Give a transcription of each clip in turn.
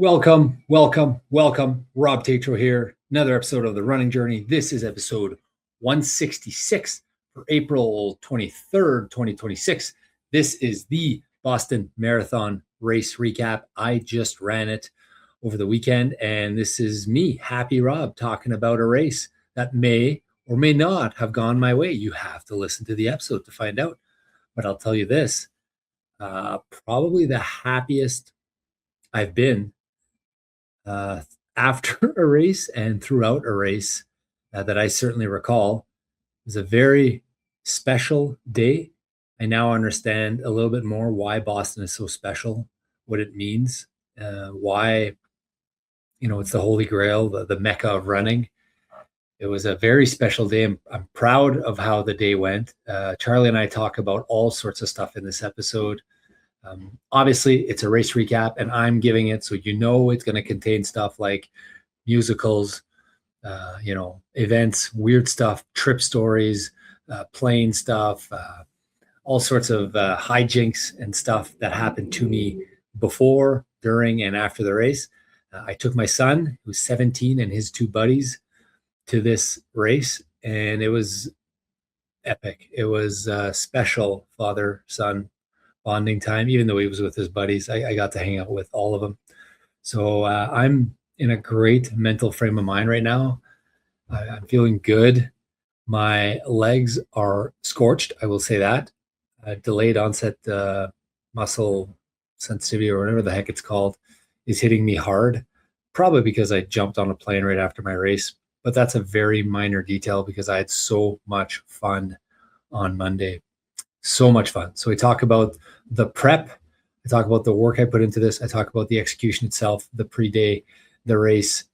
Welcome. Rob Tatro here. Another episode of The Running Journey. This is episode 166 for April 23rd, 2026. This is the Boston Marathon race recap. I just ran it over the weekend, and this is me, Happy Rob, talking about a race that may or may not have gone my way. You have to listen to the episode to find out. But I'll tell you this, probably the happiest I've been after a race and throughout a race that I certainly recall. It was a very special day. I now understand a little bit more why Boston is so special, what it means, why, it's the Holy Grail, the Mecca of running. It was a very special day. I'm proud of how the day went. Charlie and I talk about all sorts of stuff in this episode. Obviously, it's a race recap, and I'm giving it, so it's going to contain stuff like musicals, events, weird stuff, trip stories, plane stuff, all sorts of hijinks and stuff that happened to me before, during, and after the race. I took my son, who's 17, and his two buddies to this race, and it was epic. It was special father-son bonding time. Even though he was with his buddies, I got to hang out with all of them. So I'm in a great mental frame of mind right now. I'm feeling good. My legs are scorched, I will say that. Delayed onset muscle sensitivity, or whatever the heck it's called, is hitting me hard, probably because I jumped on a plane right after my race. But that's a very minor detail because I had so much fun on Monday. So much fun. So we talk about the prep. I talk about the work I put into this. I talk about the execution itself, the pre-day, the race,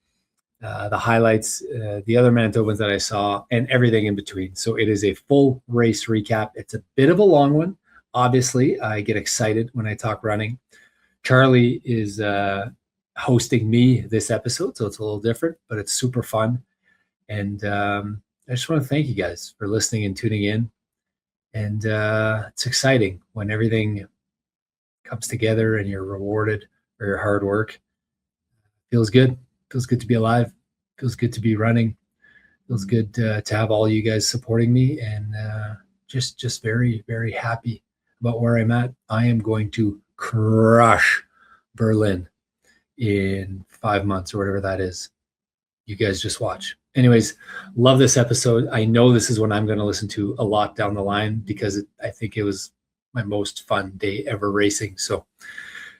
the highlights, the other Manitobans that I saw, and everything in between. So it is a full race recap. It's a bit of a long one. Obviously, I get excited when I talk running. Charlie is hosting me this episode, so it's a little different, but it's super fun. And I just want to thank you guys for listening and tuning in. And it's exciting when everything comes together and you're rewarded for your hard work. Feels good. Feels good to be alive. Feels good to be running. Feels good to have all you guys supporting me, and just very, very happy about where I'm at. I am going to crush Berlin in 5 months or whatever that is. You guys just watch. Anyways, love this episode. I know this is one I'm going to listen to a lot down the line because I think it was my most fun day ever racing. So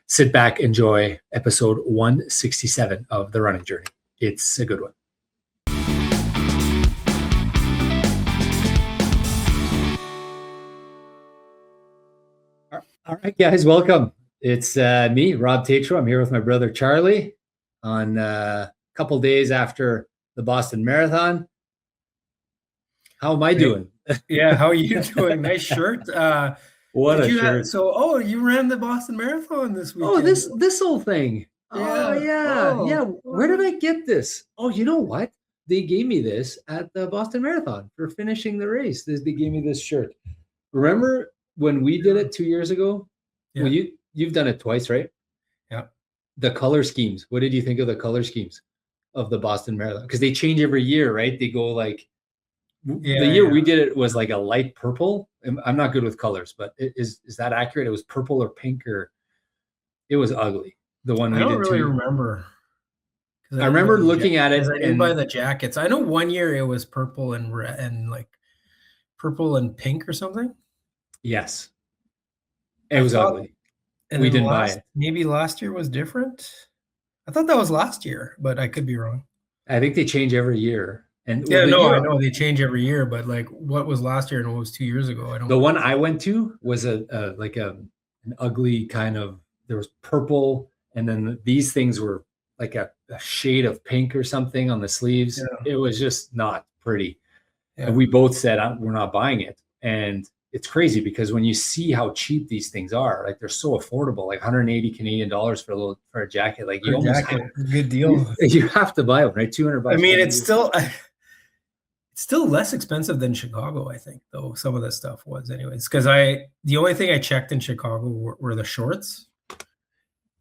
sit back, enjoy episode 167 of The Running Journey. It's a good one. All right, guys, welcome. It's me, Rob Tatro. I'm here with my brother Charlie on a couple days after the Boston Marathon. How am I doing? Yeah, how are you doing? Nice shirt. What a shirt. You ran the Boston Marathon this weekend. Oh, this whole thing. Yeah. Yeah. Where did I get this? Oh, you know what? They gave me this at the Boston Marathon for finishing the race. They gave me this shirt. Remember when we did it 2 years ago? Yeah. Well, you've done it twice, right? Yeah. The color schemes. What did you think of the color schemes of the Boston Marathon? Because they change every year, right? They go like the year we did it was like a light purple. I'm not good with colors, but is that accurate? It was purple or pink, or it was ugly. The one we did. I don't really remember. I remember looking at it. I didn't buy the jackets. I know one year it was purple and red and like purple and pink or something. Yes. It was ugly. And we didn't buy it. Maybe last year was different. I thought that was last year, but I could be wrong. I think they change every year. And I know they change every year, but like what was last year and what was 2 years ago? I don't know. The one I went to was an ugly kind of, there was purple, and then these things were like a shade of pink or something on the sleeves. Yeah. It was just not pretty. Yeah. And we both said, we're not buying it. And it's crazy because when you see how cheap these things are, like they're so affordable, like 180 Canadian dollars for a jacket. Like good deal. You have to buy one, right? $200. I mean, it's still less expensive than Chicago, I think, though. Some of this stuff was anyways, because the only thing I checked in Chicago were the shorts.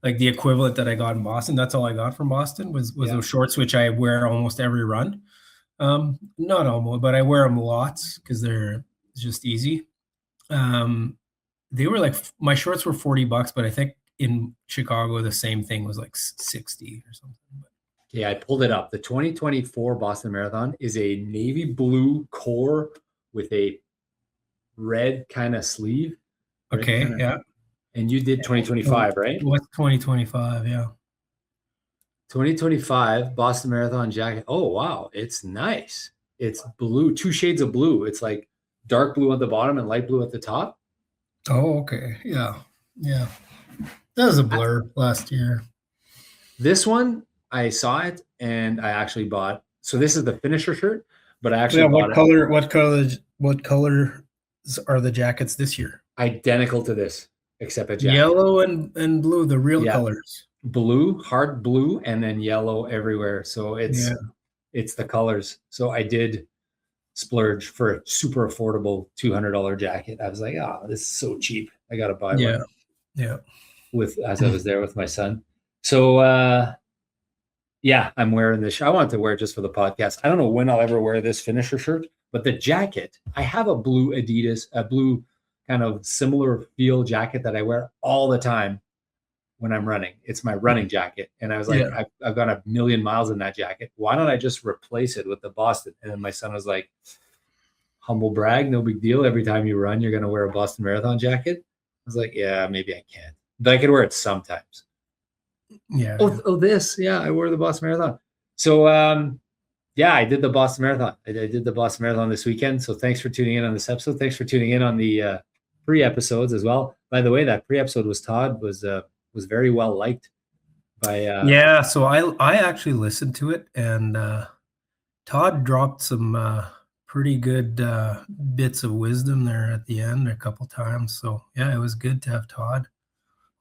like the equivalent that I got in Boston. That's all I got from Boston was those shorts, which I wear almost every run. Not almost, but I wear them lots because they're just easy. They were like, my shorts were $40, but I think in Chicago the same thing was like 60 or something. Yeah, I pulled it up. The 2024 Boston Marathon is a navy blue core with a red kind of sleeve. Okay, yeah. And you did 2025, right? What's 2025? Yeah. 2025 Boston Marathon jacket. Oh, wow. It's nice. It's blue, 2 shades of blue. It's like dark blue at the bottom and light blue at the top. Oh, okay. Yeah. Yeah. That was a blur last year. This one, I saw it and I actually bought. So this is the finisher shirt, but I actually bought it. What color are the jackets this year? Identical to this, except a jacket. Yellow and blue, the real colors. Blue, hard blue, and then yellow everywhere. So it's the colors. So I did splurge for a super affordable $200 jacket. I was like, this is so cheap. I got to buy one. Yeah. As I was there with my son. So I'm wearing this. I wanted to wear it just for the podcast. I don't know when I'll ever wear this finisher shirt, but the jacket, I have a blue Adidas, a blue kind of similar feel jacket that I wear all the time when I'm running. It's my running jacket. And I was like, I've got 1,000,000 miles in that jacket. Why don't I just replace it with the Boston? And then my son was like, humble brag, no big deal. Every time you run, you're going to wear a Boston Marathon jacket. I was like, yeah, maybe I can. But I can wear it sometimes. Yeah. I wore the Boston Marathon. So, I did the Boston Marathon. I did the Boston Marathon this weekend. So thanks for tuning in on this episode. Thanks for tuning in on the pre-episodes as well. By the way, that pre-episode was Todd was very well liked by. So I actually listened to it, and Todd dropped some pretty good bits of wisdom there at the end a couple times. So it was good to have Todd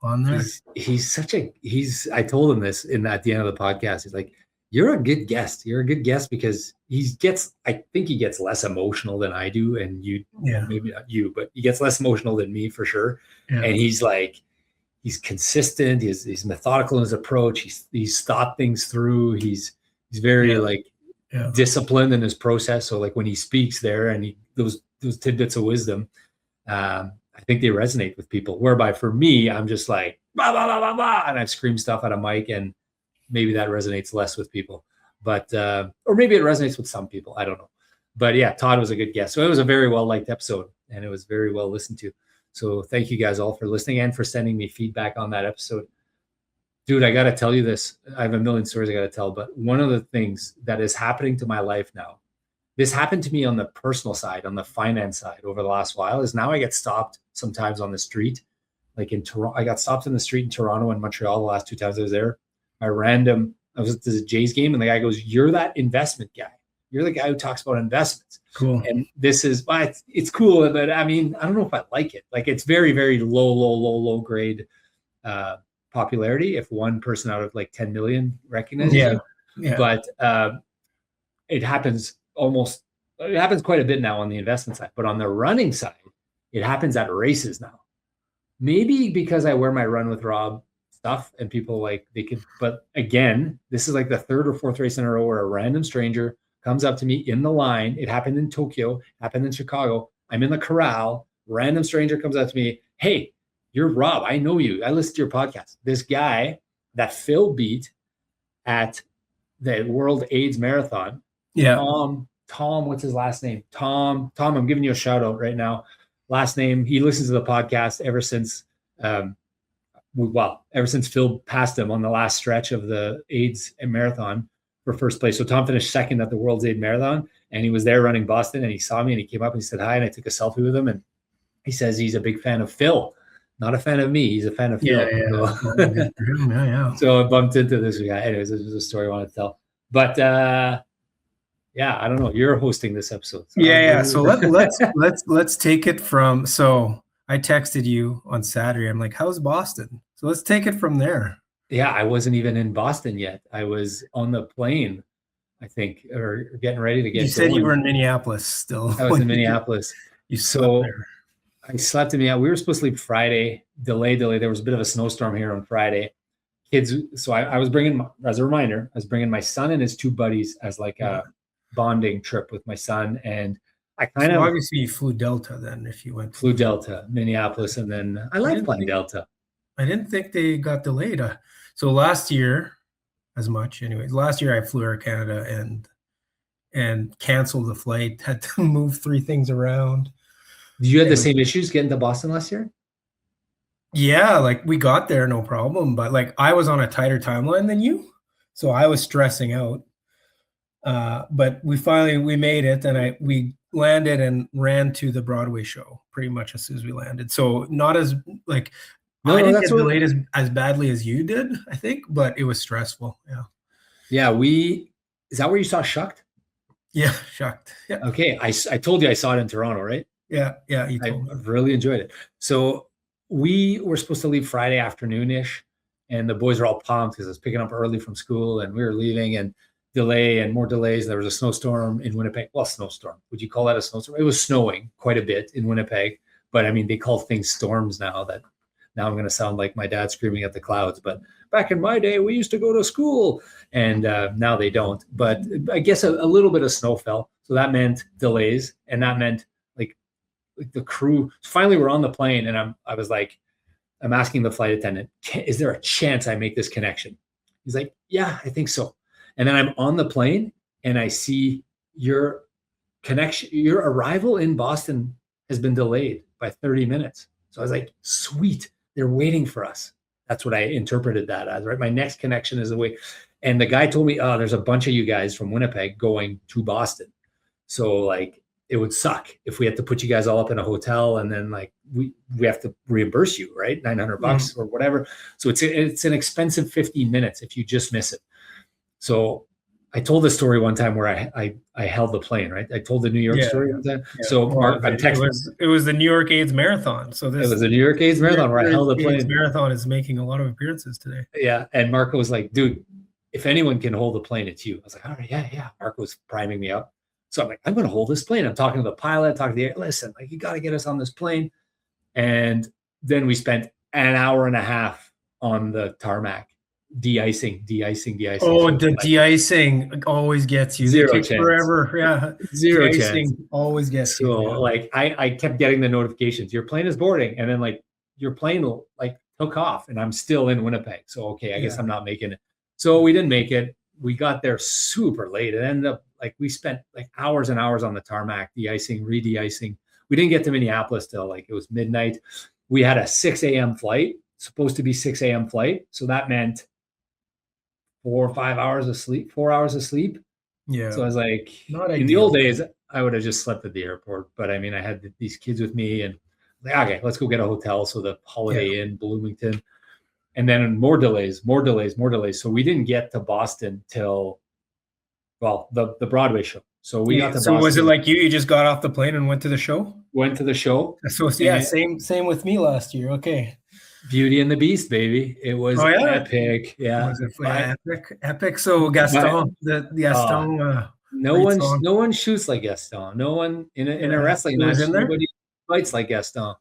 on there. I told him this at the end of the podcast. He's like, you're a good guest. You're a good guest because I think he gets less emotional than I do. And maybe not you, but he gets less emotional than me for sure. Yeah. And he's consistent. He's methodical in his approach. He's thought things through. He's very disciplined in his process. So like when he speaks there and those tidbits of wisdom, I think they resonate with people. Whereby for me, I'm just like, blah, blah, blah, blah, blah, and I've screamed stuff at a mic, and maybe that resonates less with people. But, or maybe it resonates with some people. I don't know. But Todd was a good guest. So it was a very well-liked episode, and it was very well listened to. So thank you guys all for listening and for sending me feedback on that episode. Dude, I got to tell you this. I have a million stories I got to tell, but one of the things that is happening to my life now, this happened to me on the personal side, on the finance side over the last while, is now I get stopped sometimes on the street. Like in Toronto, I got stopped in the street in Toronto and Montreal the last 2 times I was there. I was at the Jays game, and the guy goes, "You're that investment guy. You're the guy who talks about investments." Cool. And this is, it's cool, but I mean, I don't know if I like it. Like it's very, very low grade popularity if one person out of like 10 million recognizes you. Yeah. But it happens quite a bit now on the investment side. But on the running side, it happens at races now. Maybe because I wear my Run with Rob stuff and people but again, this is like the 3rd or 4th race in a row where a random stranger comes up to me in the line. It happened in Tokyo, happened in Chicago. I'm in the corral. Random stranger comes up to me. "Hey, you're Rob. I know you. I listened to your podcast." This guy that Phil beat at the World AIDS Marathon. Yeah. Tom, what's his last name? Tom, I'm giving you a shout out right now. Last name, he listens to the podcast ever since Phil passed him on the last stretch of the AIDS marathon for first place. So Tom finished 2nd at the World's AIDS Marathon, and he was there running Boston, and he saw me and he came up and he said hi, and I took a selfie with him, and he says he's a big fan of Phil, not a fan of me. He's a fan of Phil. Yeah. So I bumped into this guy. Anyways, this was a story I wanted to tell. But I don't know. You're hosting this episode. So So let's take it from. So I texted you on Saturday. I'm like, "How's Boston?" So let's take it from there. Yeah, I wasn't even in Boston yet. I was on the plane, I think, or getting ready to get. You said you were in Minneapolis still. I was in Minneapolis. You slept there. I slept in Minneapolis. We were supposed to leave Friday. Delay. There was a bit of a snowstorm here on Friday. kids. So I was bringing, as a reminder, I was bringing my son and his two buddies as like a bonding trip with my son. And I kind of obviously you flew Delta then if you went. Flew Delta, Minneapolis. And then I like flying Delta. I didn't think they got delayed. So last year, as much anyways, last year I flew Air Canada and canceled the flight, had to move 3 things around. Did you have the same issues getting to Boston last year? Yeah, like we got there, no problem. But like I was on a tighter timeline than you. So I was stressing out. But we made it, and we landed and ran to the Broadway show pretty much as soon as we landed. So not as like I didn't get delayed as badly as you did, I think, but it was stressful. Yeah. Yeah, is that where you saw Shucked? Yeah, Shucked. Yeah. Okay, I told you I saw it in Toronto, right? Yeah, you told me. I really enjoyed it. So we were supposed to leave Friday afternoon-ish, and the boys were all pumped because I was picking up early from school, and we were leaving, and delay and more delays. There was a snowstorm in Winnipeg. Well, snowstorm. Would you call that a snowstorm? It was snowing quite a bit in Winnipeg, but I mean, they call things storms now. That now I'm going to sound like my dad screaming at the clouds. But back in my day, we used to go to school, and now they don't. But I guess a little bit of snow fell, so that meant delays, and that meant like the crew. Finally, we're on the plane, and I was like, I'm asking the flight attendant, is there a chance I make this connection? He's like, yeah, I think so. And then I'm on the plane and I see your arrival in Boston has been delayed by 30 minutes. So I was like, sweet, they're waiting for us. That's what I interpreted that as, right? My next connection is away. And the guy told me, oh, there's a bunch of you guys from Winnipeg going to Boston. So like, it would suck if we had to put you guys all up in a hotel and then like we have to reimburse you, right? $900 or whatever. So it's an expensive 15 minutes if you just miss it. So I told this story one time where I held the plane, right? I told the New York story one time. Yeah. So Mark, I'm texting. It was the New York AIDS Marathon. So it was the New York AIDS Marathon where I held the plane. AIDS Marathon is making a lot of appearances today. Yeah. And Marco was like, dude, if anyone can hold the plane, it's you. I was like, all right, yeah. Marco was priming me up. So I'm like, I'm going to hold this plane. I'm talking to the pilot, talking to the air. Listen, like you got to get us on this plane. And then we spent an hour and a half on the tarmac. De-icing. Oh, the de-icing always gets you. Zero chance. Forever. Yeah. Zero chance. Always gets you. So like I kept getting the notifications. Your plane is boarding. And then like your plane like took off and I'm still in Winnipeg. So okay, I guess I'm not making it. So we didn't make it. We got there super late. It ended up like we spent like hours and hours on the tarmac, de-icing, re-de-icing. We didn't get to Minneapolis till like it was midnight. We had a 6 a.m. flight, supposed to be 6 a.m. flight. So that meant 4 or 5 hours of sleep, 4 hours of sleep. Yeah. So I was like, in the old days, I would have just slept at the airport. But I mean, I had these kids with me and like, okay, let's go get a hotel. So the Holiday Inn, Bloomington. And then more delays. So we didn't get to Boston till, well, the Broadway show. So we got to Boston. So was it like you just got off the plane and went to the show? Went to the show. So yeah, same with me last year. Okay. Beauty and the Beast, baby. It was epic. Yeah. Was it epic. So Gaston, no one shoots like Gaston. No one in a wrestling match, nobody fights like Gaston.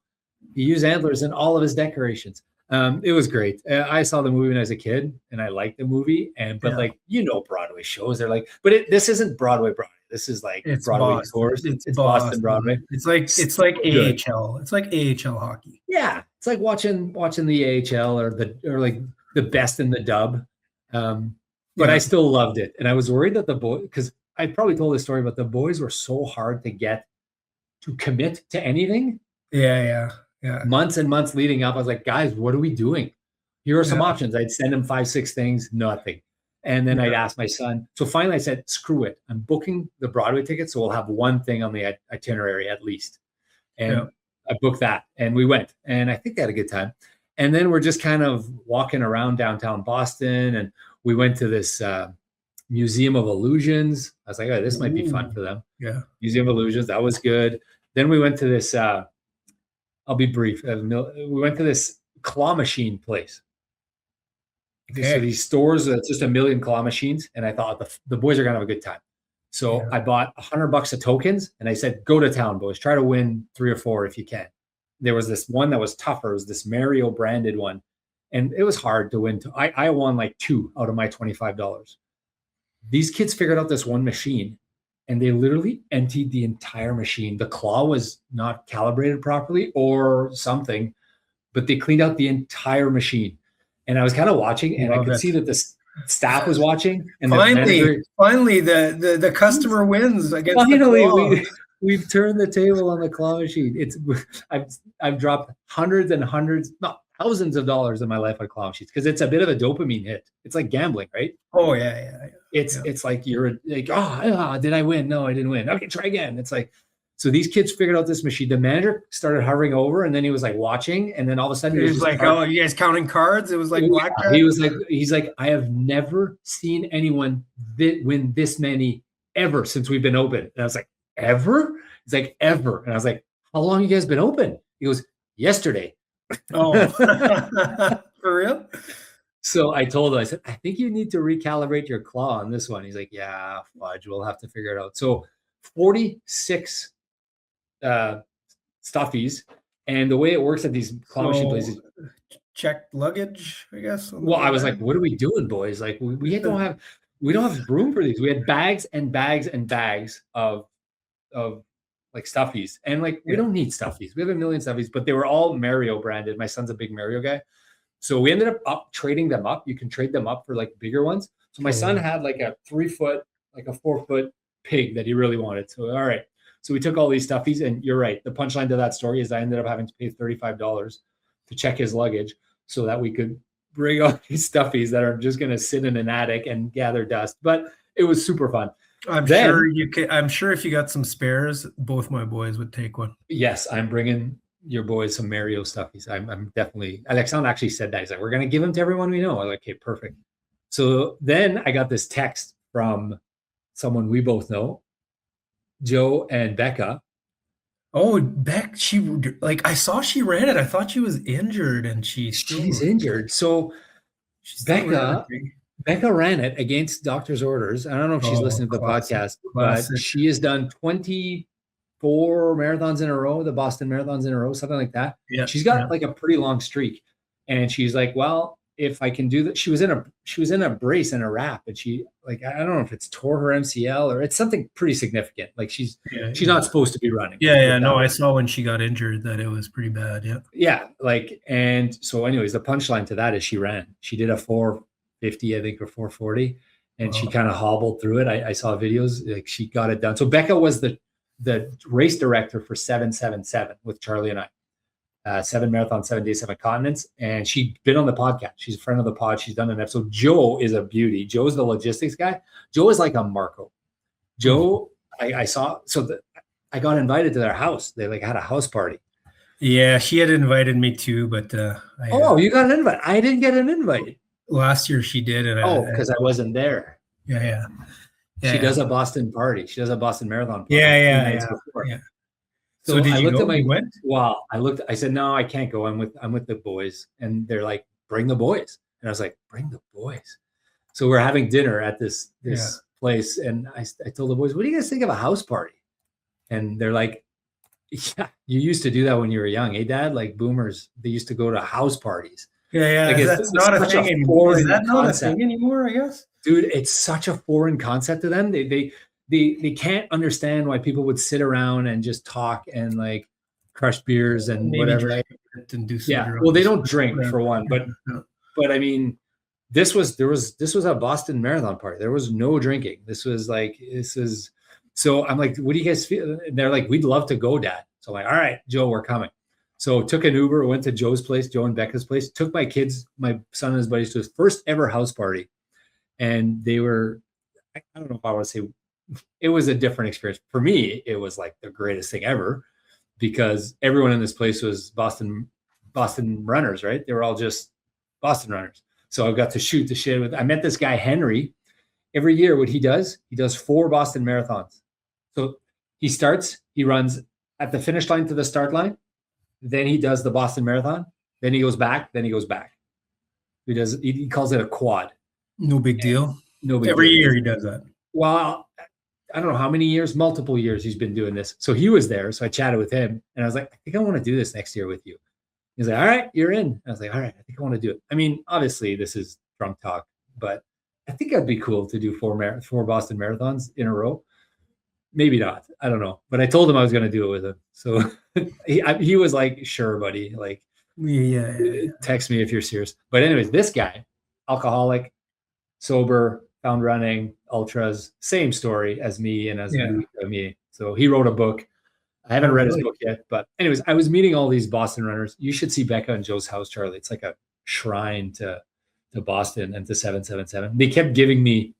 He used antlers in all of his decorations. It was great. I saw the movie when I was a kid and I liked the movie. But like, Broadway shows, they're like, but this isn't Broadway. This is like Broadway tours. It's Boston Broadway. It's like AHL. It's like AHL hockey. Yeah. It's like watching the AHL or like the best in the dub. But I still loved it. And I was worried that the boys, because I probably told this story, but the boys were so hard to get to commit to anything. Yeah. Months and months leading up, I was like, guys, what are we doing? Here are some options. I'd send them 5-6 things, nothing. And then I'd ask my son. So finally I said, screw it. I'm booking the Broadway ticket. So we'll have one thing on the itinerary at least. And I booked that and we went. And I think they had a good time. And then we're just kind of walking around downtown Boston. And we went to this Museum of Illusions. I was like, oh, this might be fun for them. Yeah. Museum of Illusions. That was good. Then we went to this, I'll be brief. We went to this claw machine place. So these stores, it's just a million claw machines. And I thought the boys are going to have a good time. So I bought $100 of tokens and I said, go to town, boys. Try to win 3 or 4 if you can. There was this one that was tougher. It was this Mario branded one. And it was hard to win. I won like 2 out of my $25. These kids figured out this one machine and they literally emptied the entire machine. The claw was not calibrated properly or something, but they cleaned out the entire machine. And I was kind of watching, and I could see that the staff was watching. And finally, the customer wins against finally, the claw. We've turned the table on the claw machine. I've dropped hundreds and hundreds, not thousands of dollars in my life on claw machines because it's a bit of a dopamine hit. It's like gambling, right? Oh yeah. It's like you're like, did I win? No, I didn't win. Okay, try again. It's like, so these kids figured out this machine. The manager started hovering over, and then he was like watching, and then all of a sudden he was like, "Oh, you guys counting cards?" It was like blackjack. He's like, I have never seen anyone win this many ever since we've been open. And I was like, ever? He's like, ever. And I was like, how long you guys been open? He goes, yesterday. Oh, for real? So I told him, I said, I think you need to recalibrate your claw on this one. He's like, yeah, fudge, we'll have to figure it out. So 46 stuffies, and the way it works at these claw machine places, checked luggage, I guess. Well, I was like, what are we doing, boys? Like we don't have room for these. We had bags and bags and bags of like stuffies, and like we don't need stuffies. We have a million stuffies, but they were all Mario branded. My son's a big Mario guy, so we ended up trading them up. You can trade them up for like bigger ones. So my son had like a 3-foot, like a 4-foot pig that he really wanted. So all right. So we took all these stuffies, and you're right. The punchline to that story is I ended up having to pay $35 to check his luggage so that we could bring all these stuffies that are just going to sit in an attic and gather dust. But it was super fun. I'm sure if you got some spares, both my boys would take one. Yes, I'm bringing your boys some Mario stuffies. I'm definitely. Alexandre actually said that. He's like, we're going to give them to everyone we know. I'm like, okay, perfect. So then I got this text from someone we both know, Joe and Becca. Oh, Beck, I saw she ran it. I thought she was injured, and she's injured. So Becca ran it against doctor's orders. I don't know if she's listening to the podcast, but she has done 24 marathons in a row, the Boston marathons in a row, something like that. Yeah, she's got like a pretty long streak, and she's like, well, if I can do that, she was in a brace and a wrap, and she, like, I don't know if it's tore her MCL or it's something pretty significant. Like she's not supposed to be running. No, I saw when she got injured that it was pretty bad. Yeah. Like, and so anyways, the punchline to that is she ran. She did a 450, I think, or 440, and she kind of hobbled through it. I saw videos, like she got it done. So Becca was the race director for 777 with Charlie and I. 7 marathons, 7 days, 7 continents. And she'd been on the podcast. She's a friend of the pod. She's done an episode. Joe is a beauty. Joe's the logistics guy. Joe is like a Marco. Joe, I saw, I got invited to their house. They like had a house party. Yeah, she had invited me too, but you got an invite. I didn't get an invite. Last year she did. And because I wasn't there. Yeah. She does a Boston party. She does a Boston marathon party. Yeah. So did you go? I said, no, I can't go. I'm with the boys. And they're like, bring the boys. And I was like, bring the boys. So we're having dinner at this place. And I told the boys, what do you guys think of a house party? And they're like, yeah, you used to do that when you were young. Hey, Dad, like boomers, they used to go to house parties. Yeah. Like that's not a thing anymore. Is that not a thing anymore, I guess? Dude, it's such a foreign concept to them. They can't understand why people would sit around and just talk and like crush beers and whatever. And do well, they don't drink for one, but I mean, this was a Boston marathon party. There was no drinking. So I'm like, what do you guys feel? And they're like, we'd love to go, Dad. So I'm like, all right, Joe, we're coming. So took an Uber, went to Joe's place, Joe and Becca's place, took my kids, my son and his buddies to his first ever house party. And they were, I don't know if I want to say, it was a different experience. For me, it was like the greatest thing ever because everyone in this place was Boston runners, right? They were all just Boston runners. So I got to shoot the shit with, I met this guy, Henry. Every year, what he does 4 Boston marathons. So he runs at the finish line to the start line. Then he does the Boston Marathon. Then he goes back. He calls it a quad. No big deal. Every year he does that. Well, I don't know how many years, multiple years he's been doing this. So he was there. So I chatted with him and I was like, I think I want to do this next year with you. He's like, all right, you're in. I was like, all right, I think I want to do it. I mean, obviously this is drunk talk, but I think that'd be cool to do four Boston marathons in a row. Maybe not. I don't know. But I told him I was going to do it with him. So he was like, sure, buddy. Like, Yeah. text me if you're serious. But anyways, this guy, alcoholic, sober, found running, ultras, same story as me and as me. So he wrote a book. I haven't read his book yet, but anyways, I was meeting all these Boston runners. You should see Becca and Joe's house, Charlie. It's like a shrine to Boston and to 777. They kept giving me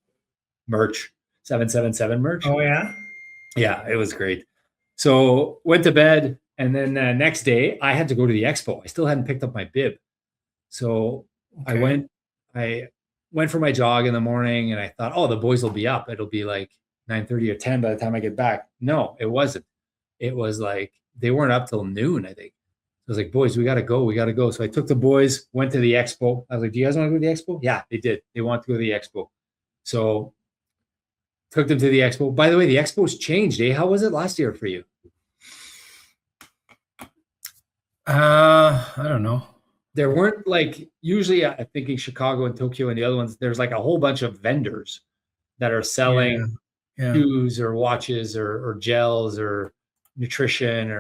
merch, 777 merch. Oh yeah. Yeah, it was great. So went to bed, and then next day I had to go to the expo. I still hadn't picked up my bib, so I went for my jog in the morning, and I thought, oh, the boys will be up. It'll be like 9:30 or 10 by the time I get back. No, it wasn't. It was like they weren't up till noon, I think. I was like, boys, we got to go. We got to go. So I took the boys, went to the expo. I was like, do you guys want to go to the expo? Yeah, they did. They want to go to the expo. So took them to the expo. By the way, the expo's changed, eh? How was it last year for you? I don't know. There weren't like, usually I'm thinking Chicago and Tokyo and the other ones, there's like a whole bunch of vendors that are selling shoes or watches or gels or nutrition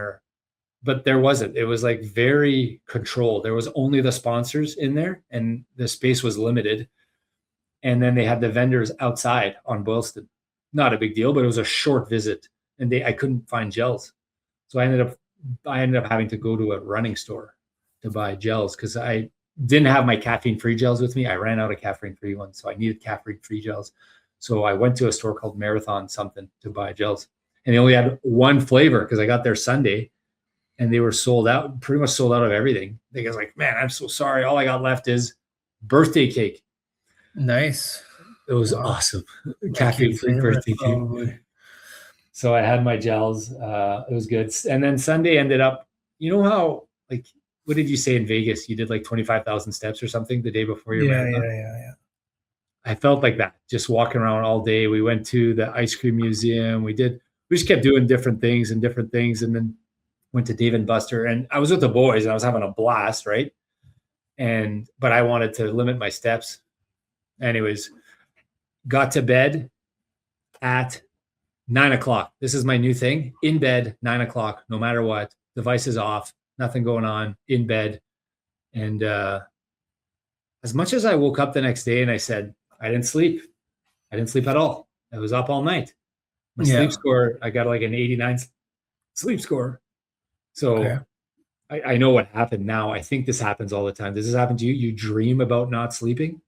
but there wasn't. It was like very controlled. There was only the sponsors in there and the space was limited. And then they had the vendors outside on Boylston. Not a big deal, but it was a short visit and I couldn't find gels. So I ended up having to go to a running store to buy gels because I didn't have my caffeine-free gels with me. I ran out of caffeine-free ones, so I needed caffeine-free gels. So I went to a store called Marathon something to buy gels. And they only had one flavor because I got there Sunday and they were sold out, pretty much sold out of everything. They was like, man, I'm so sorry. All I got left is birthday cake. Nice. It was awesome. Caffeine-free birthday cake. So I had my gels. It was good. And then Sunday ended up, you know how, like, what did you say in Vegas? You did like 25,000 steps or something the day before your marathon? Yeah. I felt like that, just walking around all day. We went to the ice cream museum. We just kept doing different things, and then went to Dave & Buster. And I was with the boys and I was having a blast, right? But I wanted to limit my steps. Anyways, got to bed at 9:00. This is my new thing. In bed, 9:00, no matter what. Devices off, nothing going on, in bed. And as much as I woke up the next day and I said, I didn't sleep at all. I was up all night. My sleep score, I got like an 89 sleep score. So I know what happened now. I think this happens all the time. Does this happen to you? You dream about not sleeping?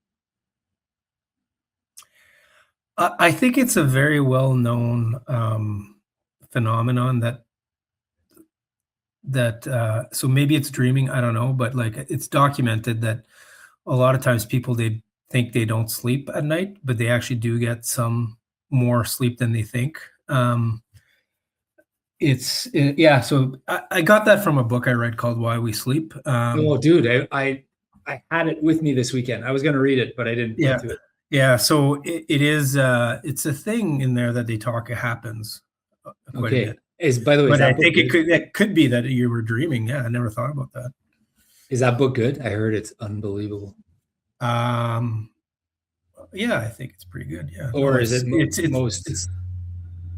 I think it's a very well-known phenomenon that so maybe it's dreaming, I don't know, but like it's documented that a lot of times people, they think they don't sleep at night, but they actually do get some more sleep than they think. So I got that from a book I read called Why We Sleep. Oh, dude, I had it with me this weekend. I was going to read it, but I didn't get to it. Yeah, so it is. It's a thing in there that they talk. It happens quite a bit. By the way, but I think it could be that you were dreaming. Yeah, I never thought about that. Is that book good? I heard it's unbelievable. Yeah, I think it's pretty good. Yeah. Or is it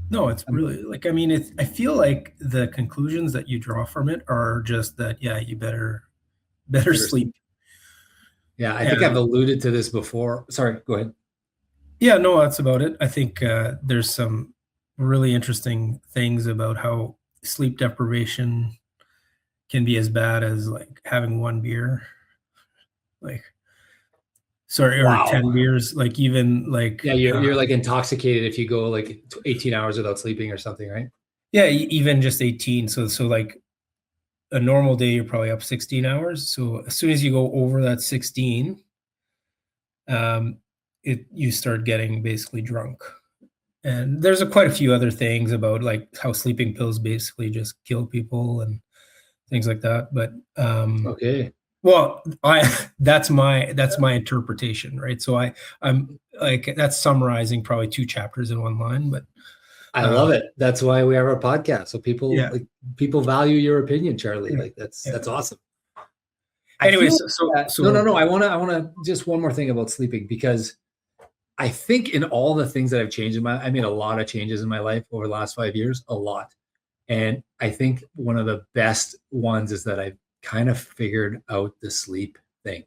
No, it's really like, I mean, I feel like the conclusions that you draw from it are just that, yeah, you better sleep. Yeah, I think I've alluded to this before. Sorry, go ahead. Yeah, no, that's about it. I think there's some really interesting things about how sleep deprivation can be as bad as like having one beer. Like, sorry, or 10 beers, like even like... Yeah, you're like intoxicated if you go like 18 hours without sleeping or something, right? Yeah, even just 18. So like a normal day, you're probably up 16 hours. So as soon as you go over that 16, you start getting basically drunk. And there's quite a few other things about like how sleeping pills basically just kill people and things like that. But okay. Well, that's my interpretation, right? So I'm like, that's summarizing probably 2 chapters in one line, but I love it. That's why we have our podcast. So people value your opinion, Charlie. Like that's awesome. I feel Anyways, no. I want to just one more thing about sleeping, because I think in all the things that I've changed I made a lot of changes in my life over the last 5 years, a lot. And I think one of the best ones is that I've kind of figured out the sleep thing.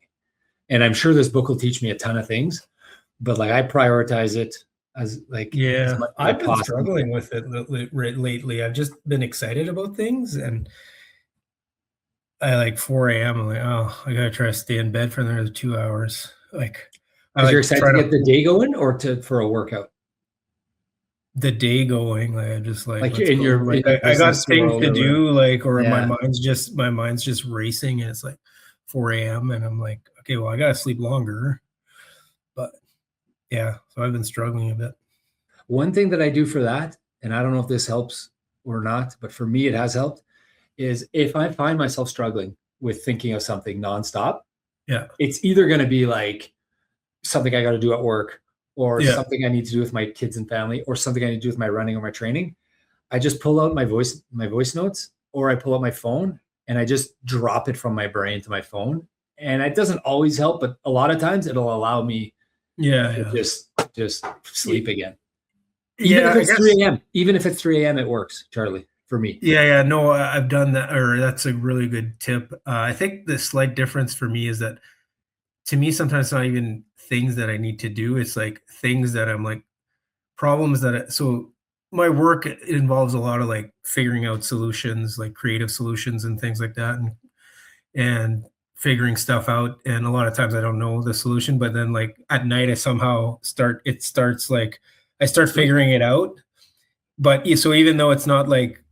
And I'm sure this book will teach me a ton of things, but like I prioritize it as like, as much as I I've been possibly struggling can. with it lately. I've just been excited about things, and I like 4 a.m. I'm like, oh, I gotta try to stay in bed for another 2 hours. Like, I Because you're like excited try to to get the day going or for a workout? the day going. Like, I just like, Like let's in go. your Like, in your I got business things world to or whatever. do. Like, or Yeah. my mind's just racing, and it's like 4 a.m. and I'm like, okay, well, I gotta sleep longer. But yeah, so I've been struggling a bit. One thing that I do for that, and I don't know if this helps or not, but for me it has helped, is if I find myself struggling with thinking of something nonstop, Yeah, it's either going to be like something I got to do at work, or yeah, something I need to do with my kids and family, or something I need to do with my running or my training. I just pull out my voice notes, or I pull out my phone and I just drop it from my brain to my phone. And it doesn't always help, but a lot of times it'll allow me to yeah. just sleep again. Even if Yeah, I it's guess. 3 a.m. Even if it's 3 a.m., it works, Charlie, for me. Yeah. No, I've done that, or that's a really good tip. I think the slight difference for me is that, to me, sometimes it's not even things that I need to do. It's like things that I'm like problems so my work involves a lot of like figuring out solutions, like creative solutions and things like that, and figuring stuff out. And a lot of times I don't know the solution, but then like at night I somehow starts like I start figuring it out. But so even though it's not like,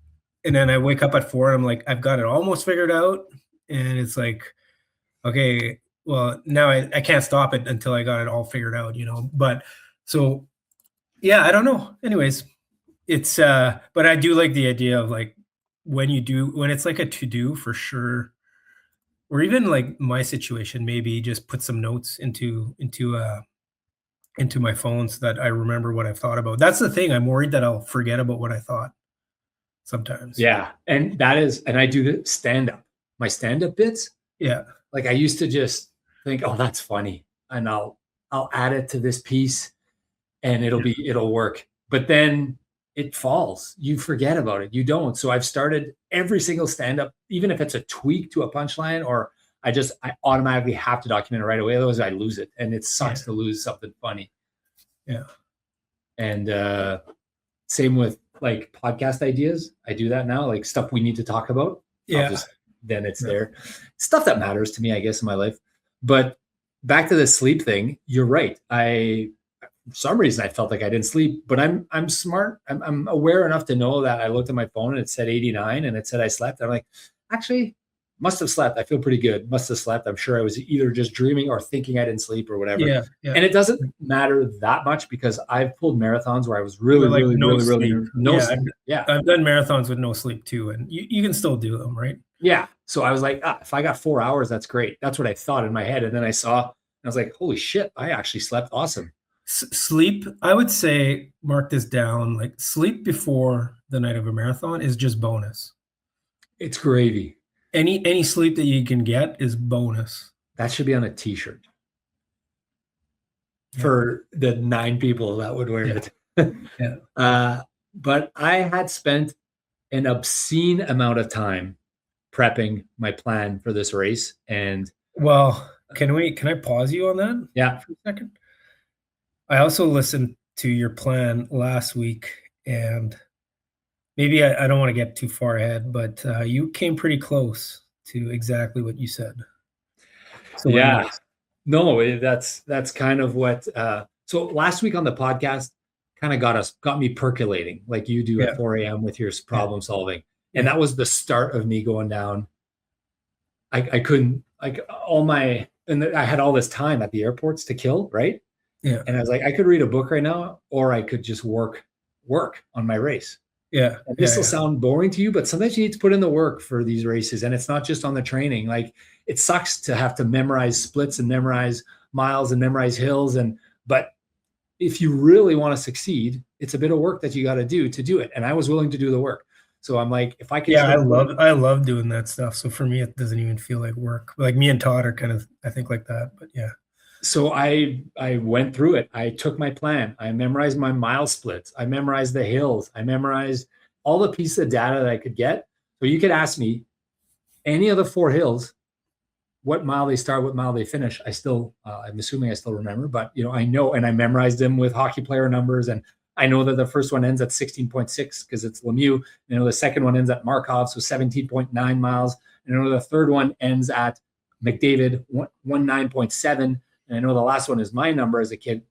and then I wake up at 4 and I'm like, I've got it almost figured out. And it's like, okay, well, now I can't stop it until I got it all figured out, you know? But so, yeah, I don't know. Anyways, but I do like the idea of like when it's like a to do for sure, or even like my situation, maybe just put some notes into my phone so that I remember what I've thought about. That's the thing. I'm worried that I'll forget about what I thought sometimes. Yeah. And I do the my stand up bits. Yeah. Like I used to just think, oh, that's funny. And I'll add it to this piece and it'll work. But then it falls. You forget about it. You don't. So I've started every single stand up, even if it's a tweak to a punchline, or I automatically have to document it right away. Otherwise I lose it. And it sucks to lose something funny. Yeah. And same with like podcast ideas. I do that now, like stuff we need to talk about. Yeah. Then it's there. Stuff that matters to me, I guess, in my life. But back to the sleep thing, you're right. For some reason I felt like I didn't sleep, but I'm smart. I'm aware enough to know that I looked at my phone and it said 89 and it said I slept. I'm like, actually, must have slept. I feel pretty good. Must have slept. I'm sure I was either just dreaming or thinking I didn't sleep or whatever. Yeah. And it doesn't matter that much because I've pulled marathons where I was really, Like really, no really, really sleep. no sleep. Yeah. I've done marathons with no sleep too, and you can still do them, right? Yeah. So I was like, if I got 4 hours, that's great. That's what I thought in my head. And then I was like, holy shit, I actually slept awesome. Sleep, I would say, mark this down, like sleep before the night of a marathon is just bonus. It's gravy. Any sleep that you can get is bonus. That should be on a t-shirt. For the 9 people that would wear it. Yeah. But I had spent an obscene amount of time prepping my plan for this race. And well, can I pause you on that? Yeah. For a second. I also listened to your plan last week, and maybe I don't want to get too far ahead, but you came pretty close to exactly what you said. So yeah. No, that's kind of what so last week on the podcast kind of got me percolating like you do at 4 a.m. with your problem solving. And that was the start of me going down. I couldn't like and I had all this time at the airports to kill, right? Yeah. And I was like, I could read a book right now, or I could just work on my race. Yeah. And this will sound boring to you, but sometimes you need to put in the work for these races. And it's not just on the training. Like it sucks to have to memorize splits and memorize miles and memorize hills. But if you really want to succeed, it's a bit of work that you got to do it. And I was willing to do the work. So I'm like, if I can, I love doing that stuff. So for me, it doesn't even feel like work. Like me and Todd are kind of, I think, like that. But yeah. So I went through it. I took my plan. I memorized my mile splits. I memorized the hills. I memorized all the pieces of data that I could get. So you could ask me any of the 4 hills, what mile they start, what mile they finish. I still, I'm assuming I still remember, but I know, and I memorized them with hockey player numbers. And I know that the first one ends at 16.6 because it's Lemieux. The second one ends at Markov, so 17.9 miles. And I know the third one ends at McDavid, 19.7. And I know the last one is my number as a kid,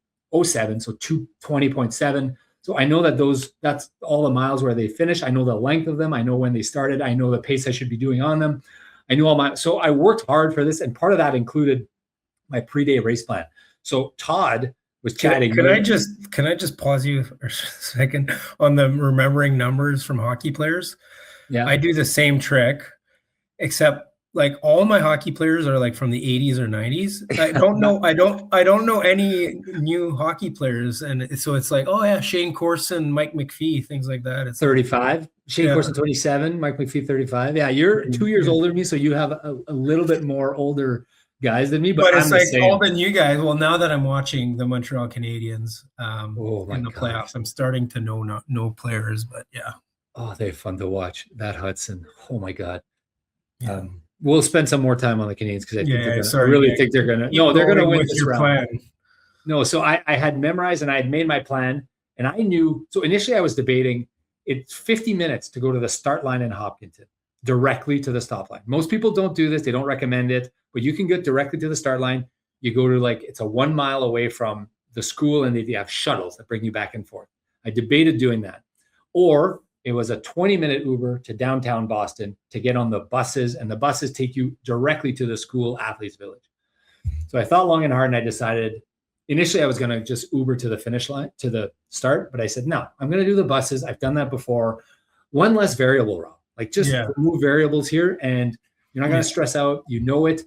07, so 220.7. So I know that that's all the miles where they finish. I know the length of them. I know when they started. I know the pace I should be doing on them. I knew so I worked hard for this. And part of that included my pre-day race plan. So Todd was chatting. Can I just pause you for a second on the remembering numbers from hockey players? Yeah. I do the same trick, except like all my hockey players are like from the 80s or 90s. I don't know any new hockey players. And so it's like, oh yeah, Shane Corson, Mike McPhee, things like that. It's 35. Shane Corson 27, Mike McPhee 35. Yeah, you're 2 years older than me, so you have a little bit more older guys than me. But it's like all the new guys. Well, now that I'm watching the Montreal Canadiens in the playoffs, I'm starting to know players. But yeah. Oh, they're fun to watch. That Hudson. Oh my God. Yeah. We'll spend some more time on the Canadiens because I really think they're going to. No, they're going to win this round. Plan. No, so I had memorized and I had made my plan, and I knew. So initially, I was debating. It's 50 minutes to go to the start line in Hopkinton, directly to the stop line. Most people don't do this; they don't recommend it, but you can get directly to the start line. You go to it's a 1 mile away from the school, and they have shuttles that bring you back and forth. I debated doing that, or it was a 20-minute Uber to downtown Boston to get on the buses, and the buses take you directly to the school athletes village. So I thought long and hard, and I decided initially I was going to just Uber to the finish line, to the start, but I said, no, I'm going to do the buses. I've done that before. One less variable, Rob. Remove variables here, and you're not going to stress out. You know it.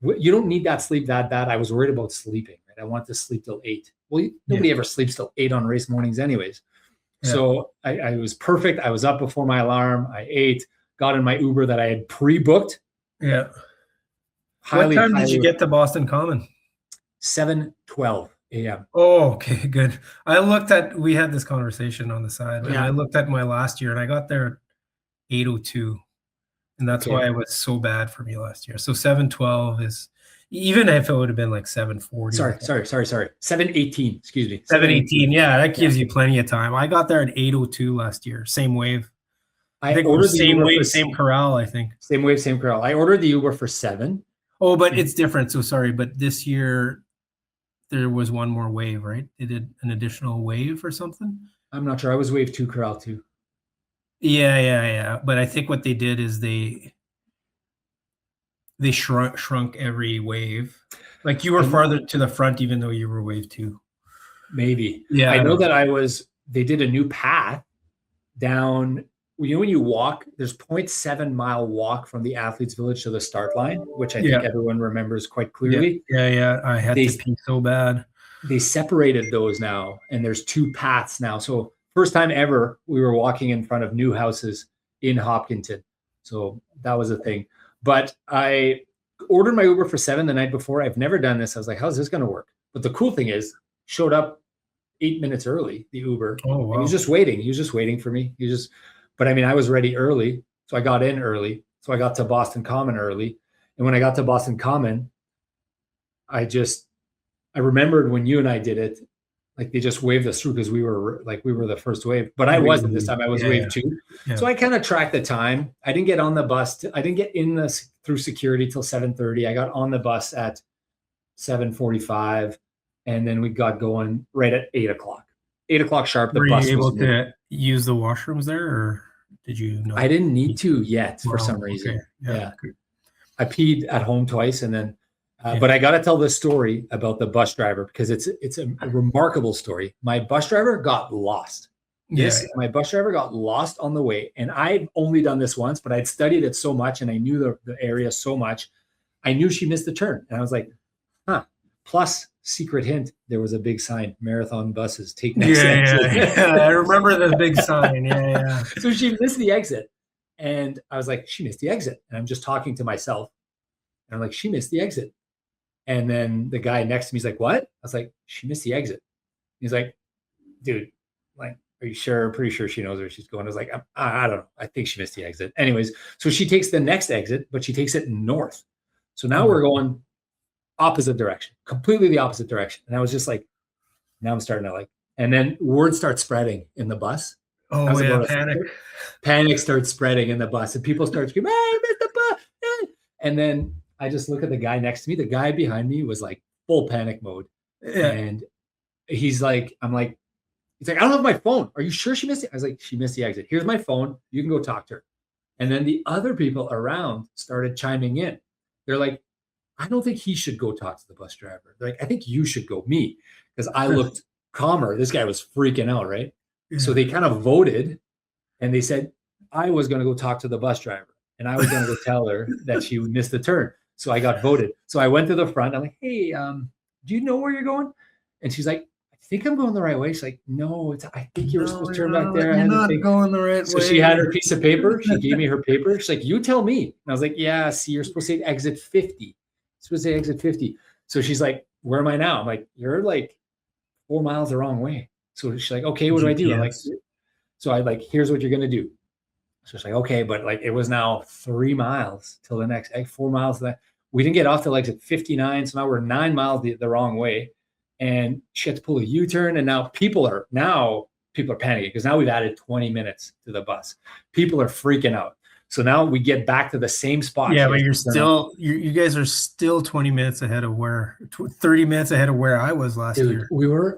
You don't need that sleep that bad. I was worried about sleeping. Right? I want to sleep till 8. Well, nobody ever sleeps till 8 on race mornings anyways. Yeah. So I was perfect. I was up before my alarm. I ate, got in my Uber that I had pre-booked. Yeah. What time did you get to Boston Common? 7:12 a.m. Oh, okay, good. We had this conversation on the side. Yeah. And I looked at my last year and I got there at 8:02. And that's why it was so bad for me last year. So 7:12 is, even if it would have been like 7:40. Sorry. 7:18, excuse me. 7:18. Yeah, that gives you plenty of time. I got there at 8:02 last year. Same wave. I think ordered the same wave, same corral, I think. Same wave, same corral. I ordered the Uber for 7. Oh, but it's different. So sorry, but this year there was one more wave, right? They did an additional wave or something? I'm not sure. I was wave 2, corral 2. Yeah. But I think what they did is they shrunk every wave. Like you were farther to the front, even though you were wave 2. Maybe. Yeah. I know that they did a new path down. When you walk, there's 0.7 mile walk from the athletes village to the start line, which I think everyone remembers quite clearly. Yeah. I had to pee so bad. They separated those now, and there's 2 paths now. So first time ever, we were walking in front of new houses in Hopkinton. So that was a thing. But I ordered my Uber for 7 the night before. I've never done this. I was like, how's this going to work? But the cool thing is, showed up 8 minutes early, the Uber. Oh, wow. He was just waiting for me. But I mean, I was ready early. So I got in early. So I got to Boston Common early. And when I got to Boston Common, I remembered when you and I did it, like they just waved us through because we were the first wave. But I wasn't this time. I was wave 2. Yeah. So I kind of tracked the time. I didn't get on the bus. I didn't get in through security till 7:30. I got on the bus at 7:45. And then we got going right at 8 o'clock. 8 o'clock sharp. Were you able to use the washrooms there, or did you not? I didn't need to yet for some reason. Okay. Yeah. I peed at home twice, and then but I got to tell this story about the bus driver because it's a remarkable story. My bus driver got lost. My bus driver got lost on the way, and I've only done this once, but I'd studied it so much, and I knew the area so much. I knew she missed the turn, and I was like, plus secret hint, there was a big sign, marathon buses, take next exit. Yeah. I remember the big sign. Yeah. So she missed the exit. And I was like, she missed the exit. And I'm just talking to myself. And I'm like, she missed the exit. And then the guy next to me is like, what? I was like, she missed the exit. He's like, dude, like, are you sure? Pretty sure she knows where she's going. I was like, I don't know. I think she missed the exit. Anyways, so she takes the next exit, but she takes it north. So now we're going opposite direction, completely the opposite direction. And I was just like, now I'm starting to like, and then word starts spreading in the bus. Oh, yeah, panic. Panic starts spreading in the bus, and people start screaming, hey, missed the bus. And then I just look at the guy next to me. The guy behind me was like full panic mode. Yeah. And he's like, he's like, I don't have my phone. Are you sure she missed it? I was like, she missed the exit. Here's my phone. You can go talk to her. And then the other people around started chiming in. They're like, I don't think he should go talk to the bus driver. They're like, I think you should go, me, because I looked calmer. This guy was freaking out, right? Yeah. So they kind of voted, and they said I was going to go talk to the bus driver, and I was going to go tell her that she missed the turn. So I got voted. So I went to the front. I'm like, hey, do you know where you're going? And she's like, I think I'm going the right way. She's like, no, I think you were supposed to turn back there. You're not going the right way. So she had her piece of paper. She gave me her paper. She's like, you tell me. And I was like, yeah, see, you're supposed to say exit 50. Supposed to say exit 50. So she's like, where am I now? I'm like, you're like 4 miles the wrong way. So she's like, okay, what do I do? I'm like, so I like, here's what you're going to do. So she's like, okay, but like, it was now 3 miles till the next 4 miles. We didn't get off till exit 59. So now we're 9 miles the wrong way. And she had to pull a U-turn. And now people are panicking because now we've added 20 minutes to the bus. People are freaking out. So now we get back to the same spot. Yeah, but you guys are still 20 minutes ahead of 30 minutes ahead of where I was last year.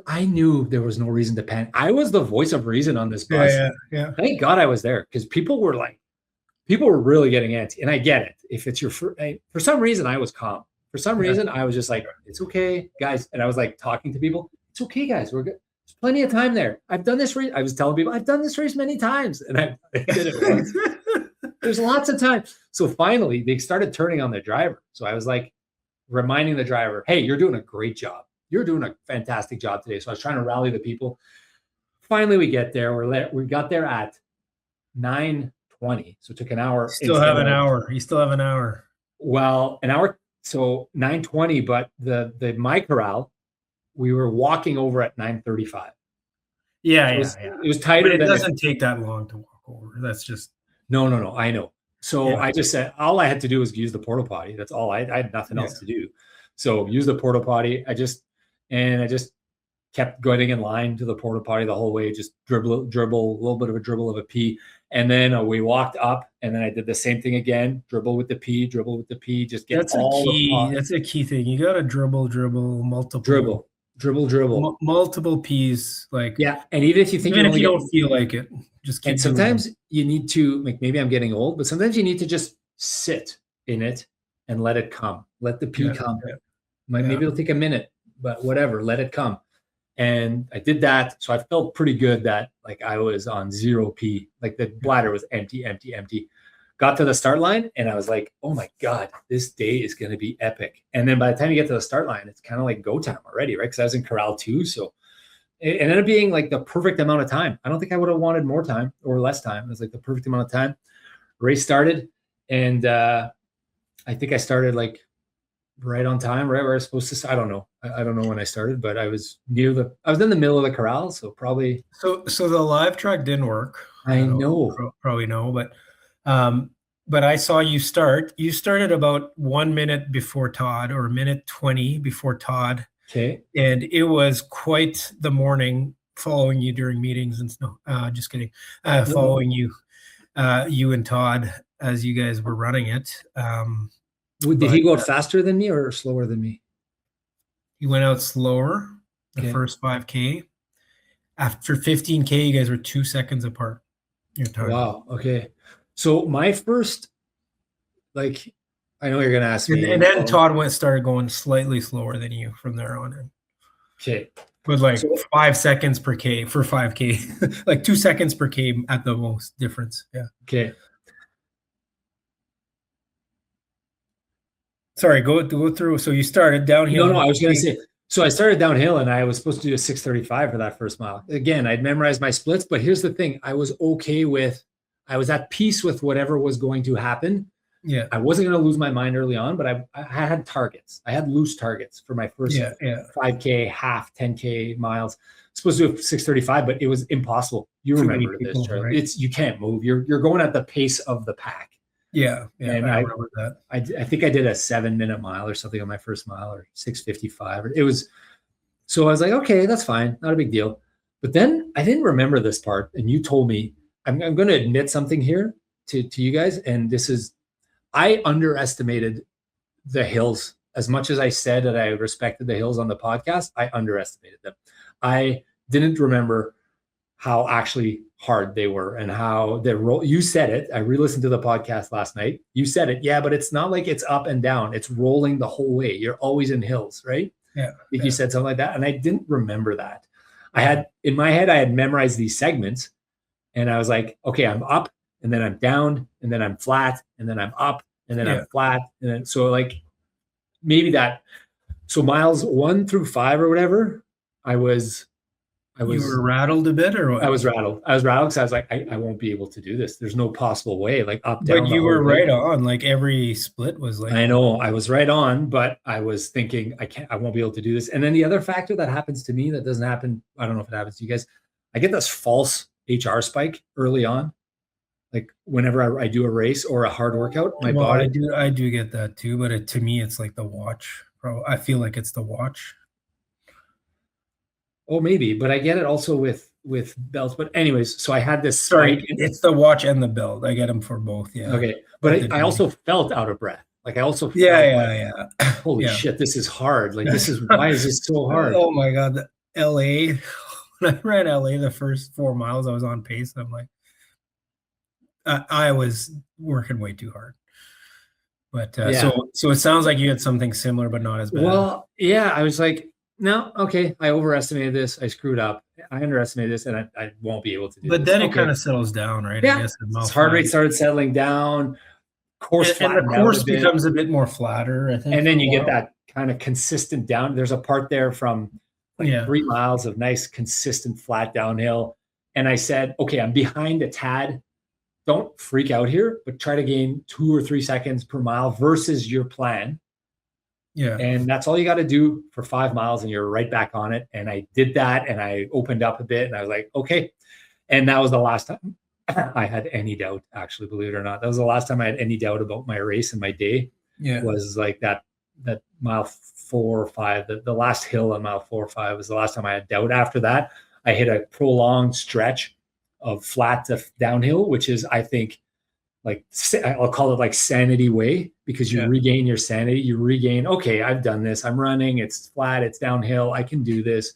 I knew there was no reason to panic. I was the voice of reason on this bus. Yeah. Thank God I was there, because people were really getting antsy. And I get it. If it's your for some reason, I was calm. For some reason, I was just like, it's okay, guys. And I was like talking to people. It's okay, guys. We're good. There's plenty of time there. I've done this race. I was telling people, I've done this race many times. And I did it once. There's lots of time. So finally, they started turning on the driver. So I was like reminding the driver, hey, you're doing a great job. You're doing a fantastic job today. So I was trying to rally the people. Finally, we get there. We got there at 9:20. So it took an hour. You still have an hour. Well, an hour. So 9:20, but the my corral, we were walking over at 9:35. Yeah, It was tighter. But it doesn't take that long to walk over. That's just. No. I know. So I just said, all I had to do was use the porta potty. That's all. I had nothing else to do. So use the porta potty. I just kept going in line to the porta potty the whole way, just dribble, a little bit of a dribble of a pee. And then we walked up, and then I did the same thing again, dribble with the pee, just get That's a key thing. You got to dribble, multiple. Dribble. Multiple peas. And even if you think if you don't feel like it, just keep. And sometimes you need to, maybe I'm getting old, but sometimes you need to just sit in it and let it come. Let the pee come. Yeah. Maybe it'll take a minute, but whatever, let it come. And I did that. So I felt pretty good that I was on 0 pee. The bladder was empty. Got to the start line, and I was like, oh my God, this day is going to be epic. And then by the time you get to the start line, it's kind of like go time already, right? Because I was in Corral 2. So it ended up being the perfect amount of time. I don't think I would have wanted more time or less time. It was the perfect amount of time. Race started, and I think I started right on time, right where I was supposed to. I don't know. I don't know when I started, but I was I was in the middle of the corral, so probably. So the live track didn't work. I know. Probably no, but I saw you start. You started about 1 minute before Todd, or a minute 20 before Todd. Okay. And it was quite the morning following you during meetings and stuff. Just kidding. Following you and Todd as you guys were running it. Did he go out faster than me or slower than me? He went out slower the first 5K. After 15K, you guys were 2 seconds apart. Your time. Wow. Okay. So my first, I know you're going to ask me. And then Todd started going slightly slower than you from there on in. Okay. With 5 seconds per K for 5K, 2 seconds per K at the most difference. Yeah. Okay. Sorry, go through. So you started downhill. No, I was going to say, So I started downhill and I was supposed to do a 6:35 for that first mile. Again, I'd memorized my splits, but here's the thing. I was at peace with whatever was going to happen. Yeah. I wasn't going to lose my mind early on, but I had targets. I had loose targets for my first 5K, half, 10K miles. Supposed to do a 6:35, but it was impossible. You remember this, Charlie. Right? You can't move. You're going at the pace of the pack. Yeah. And I remember that. I think I did a 7-minute mile or something on my first mile, or 6:55. It was, so I was like, okay, that's fine. Not a big deal. But then I didn't remember this part. And you told me, I'm going to admit something here to you guys. And this is, I underestimated the hills. As much as I said that I respected the hills on the podcast, I underestimated them. I didn't remember how actually hard they were and how they roll. You said it. I re-listened to the podcast last night. You said it. Yeah, but it's not like it's up and down. It's rolling the whole way. You're always in hills, right? Yeah. You said something like that. And I didn't remember that. I had, in my head, I had memorized these segments and I was like, okay, I'm up and then I'm down and then I'm flat and then I'm up and then I'm flat. And then, so like maybe that, so miles 1 through 5 or whatever, you were rattled a bit, or what? I was rattled because I was like, I won't be able to do this. There's no possible way, like up, down. But you were right on. Like every split was like, I know I was right on, but I was thinking I won't be able to do this. And then the other factor that happens to me that doesn't happen, I don't know if it happens to you guys, I get this false HR spike early on. Like whenever I do a race or a hard workout, my body. I do get that too, but to me, it's like the watch, bro. I feel like it's the watch. Oh, maybe, but I get it also with belts. But anyways, so I had this spike. It's the watch and the belt. I get them for both. Yeah. Okay, but I also felt out of breath. Like I also felt holy shit, this is hard. Like this is why is this so hard? Oh my god, LA. When I ran LA the first 4 miles, I was on pace. And I'm like, I was working way too hard. But so it sounds like you had something similar, but not as bad. Well, yeah, I was like, no, okay, I overestimated this. I screwed up. I underestimated this, and I won't be able to do But this. Then it kind of settles down, right? Yeah, I guess heart rate started settling down. Course and the course becomes a bit more flatter, I think. And then you get that kind of consistent down. There's a part there from 3 miles of nice, consistent, flat downhill. And I said, okay, I'm behind a tad. Don't freak out here, but try to gain 2 or 3 seconds per mile versus your plan. Yeah. And that's all you got to do for 5 miles and you're right back on it. And I did that and I opened up a bit and I was like, okay. And that was the last time I had any doubt, actually, believe it or not. That was the last time I had any doubt about my race and my day. Yeah. Was like that mile 4 or 5, the last hill on mile 4 or 5 was the last time I had doubt. After that, I hit a prolonged stretch of flat to downhill, which is, I think, like, I'll call it like sanity way, because you regain your sanity. You regain, okay, I've done this. I'm running. It's flat. It's downhill. I can do this.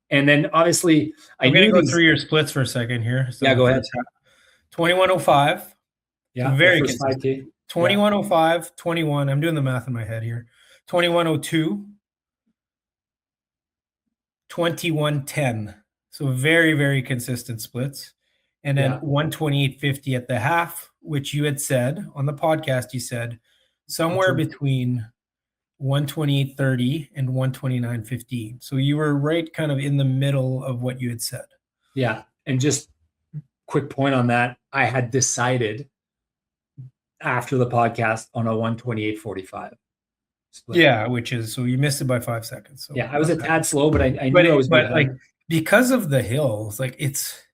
And then obviously, I'm going to go through your splits for a second here. So go ahead. 21:05. Yeah, very consistent. 21:05, 21. I'm doing the math in my head here. 21:02, 21:10. So very, very consistent splits. And then 128.50 at the half, which you had said on the podcast, you said somewhere between 128.30 and 129.15. So you were right kind of in the middle of what you had said. Yeah. And just quick point on that, I had decided after the podcast on a 128.45 split. Yeah, which is, so you missed it by 5 seconds. So yeah, I was a tad slow, but I knew I was behind. Like, because of the hills, like it's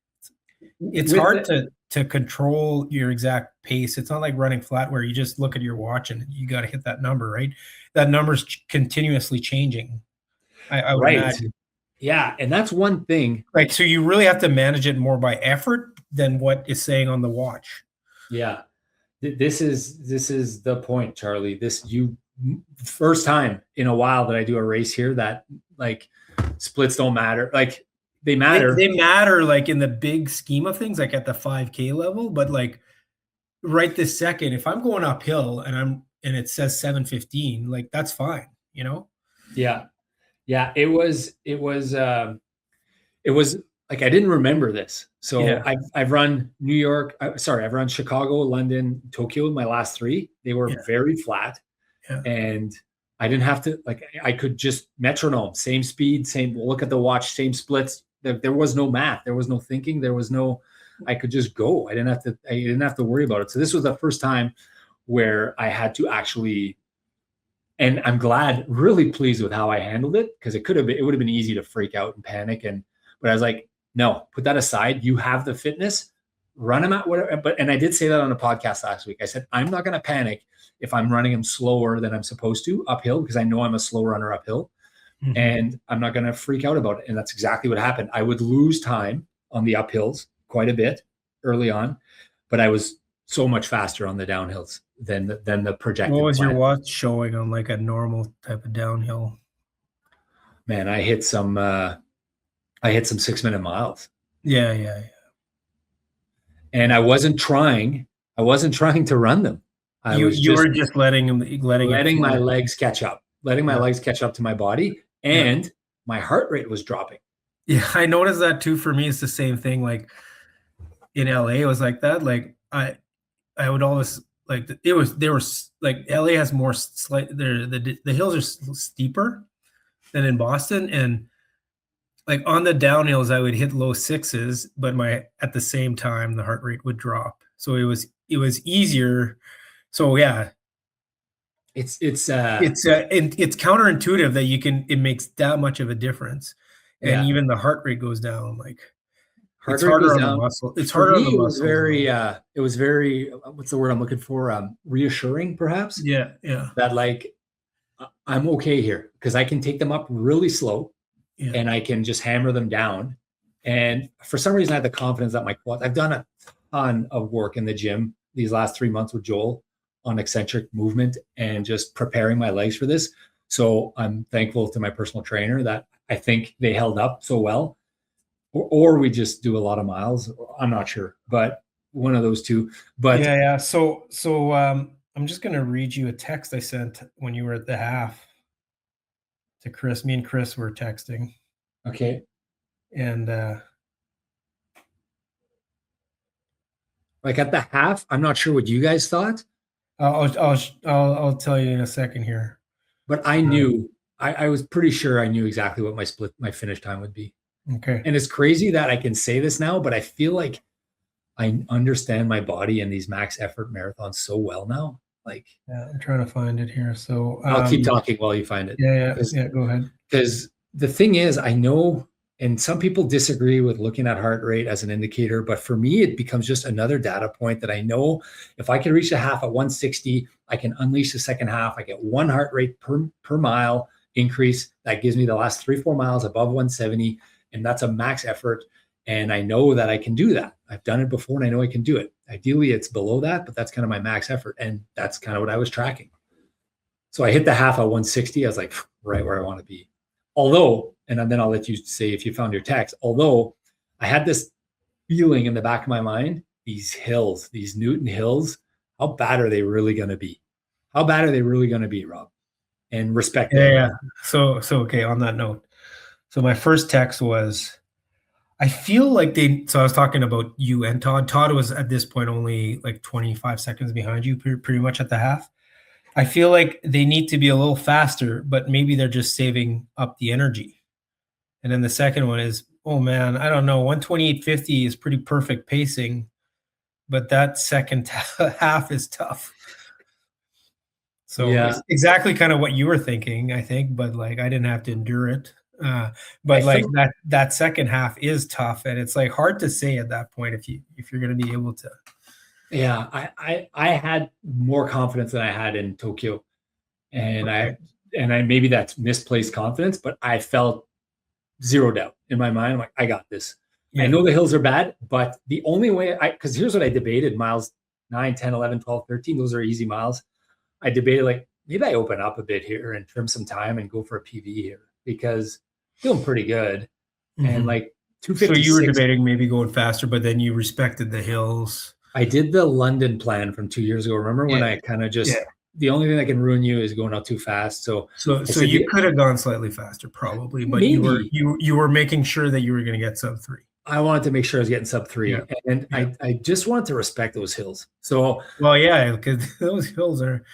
hard to control your exact pace. It's not like running flat where you just look at your watch and you got to hit that number, right? That number's continuously changing. I would imagine. Yeah, and that's one thing. Like, so you really have to manage it more by effort than what is saying on the watch. Yeah, this is the point, Charlie. First time in a while that I do a race here that like splits don't matter. Like they matter. They matter like in the big scheme of things, like at the 5K level, but like right this second, if I'm going uphill and it says 7:15, like that's fine, you know? Yeah. Yeah. It was like, I didn't remember this. So I've run New York. I've run Chicago, London, Tokyo, my last 3. They were very flat. Yeah. And I didn't have to, like, I could just metronome, same speed, same look at the watch, same splits. There was no math. There was no thinking. There was no, I could just go. I didn't have to worry about it. So this was the first time where I had to actually, and I'm glad, really pleased with how I handled it, because it would have been easy to freak out and panic. But I was like, no, put that aside. You have the fitness, run them at whatever. And I did say that on a podcast last week. I said, I'm not going to panic if I'm running them slower than I'm supposed to uphill, because I know I'm a slow runner uphill, and I'm not going to freak out about it. And that's exactly what happened. I would lose time on the uphills quite a bit early on, but I was so much faster on the downhills than the projected. What was your watch showing on like a normal type of downhill? Man, I hit some 6-minute miles. Yeah. And I wasn't trying to run them. You were just letting my legs catch up, my legs catch up to my body, and my heart rate was dropping. Yeah, I noticed that too. For me, it's the same thing. Like in LA, it was like that. Like I would always like they were like LA has more the hills are steeper than in Boston, and like on the downhills I would hit low sixes, but at the same time the heart rate would drop. So it was easier. So yeah, it's counterintuitive that it makes that much of a difference, and even the heart rate goes down. Like it's harder on the muscle. It's harder on the muscle. It was very what's the word I'm looking for? Reassuring, perhaps. Yeah. That like I'm okay here because I can take them up really slow, and I can just hammer them down. And for some reason, I had the confidence that my quads. I've done a ton of work in the gym these last 3 months with Joel on eccentric movement and just preparing my legs for this. So I'm thankful to my personal trainer that I think they held up so well. Or we just do a lot of miles. I'm not sure, but one of those two. But yeah. So I'm just going to read you a text I sent when you were at the half to Chris. Me and Chris were texting. Okay. And like at the half, I'm not sure what you guys thought. I'll tell you in a second here. But I knew, I was pretty sure I knew exactly what my finish time would be. Okay. And it's crazy that I can say this now, but I feel like I understand my body and these max effort marathons so well now. Like, yeah, I'm trying to find it here. So I'll keep talking while you find it. Yeah. Go ahead. Because the thing is, I know, and some people disagree with looking at heart rate as an indicator, but for me, it becomes just another data point that I know if I can reach the half at 160, I can unleash the second half. I get one heart rate per mile increase. That gives me the last 3-4 miles above 170. And that's a max effort. And I know that I can do that. I've done it before and I know I can do it. Ideally, it's below that, but that's kind of my max effort. And that's kind of what I was tracking. So I hit the half at 160. I was like, right where I want to be. Although, and then I'll let you say if you found your text, although I had this feeling in the back of my mind, these hills, these Newton hills, how bad are they really going to be? How bad are they really going to be, Rob? And respect. Yeah. So okay, on that note. So my first text was, I feel like so I was talking about you and Todd. Todd was at this point only like 25 seconds behind you, pretty much at the half. I feel like they need to be a little faster, but maybe they're just saving up the energy. And then the second one is, oh man, I don't know, 128.50 is pretty perfect pacing, but that second half is tough. So it's exactly kind of what you were thinking, I think, but like I didn't have to endure it. But like that second half is tough, and it's like hard to say at that point if you're going to be able to. Yeah, I had more confidence than I had in Tokyo, and I maybe that's misplaced confidence, but I felt zero doubt in my mind. I'm like, I got this. Yeah. I know the hills are bad, but the only way because here's what I debated: miles 9, 10, 11, 12, 13. Those are easy miles. I debated like maybe I open up a bit here and trim some time and go for a PV here because feeling pretty good. And like 256. So you were debating maybe going faster, but then you respected the hills. I did the London plan from 2 years ago. Remember when I kind of just the only thing that can ruin you is going out too fast. So you could have gone slightly faster probably, but maybe. you were making sure that you were going to get sub-3. I wanted to make sure I was getting sub-3, and I just wanted to respect those hills. So well, yeah, because those hills are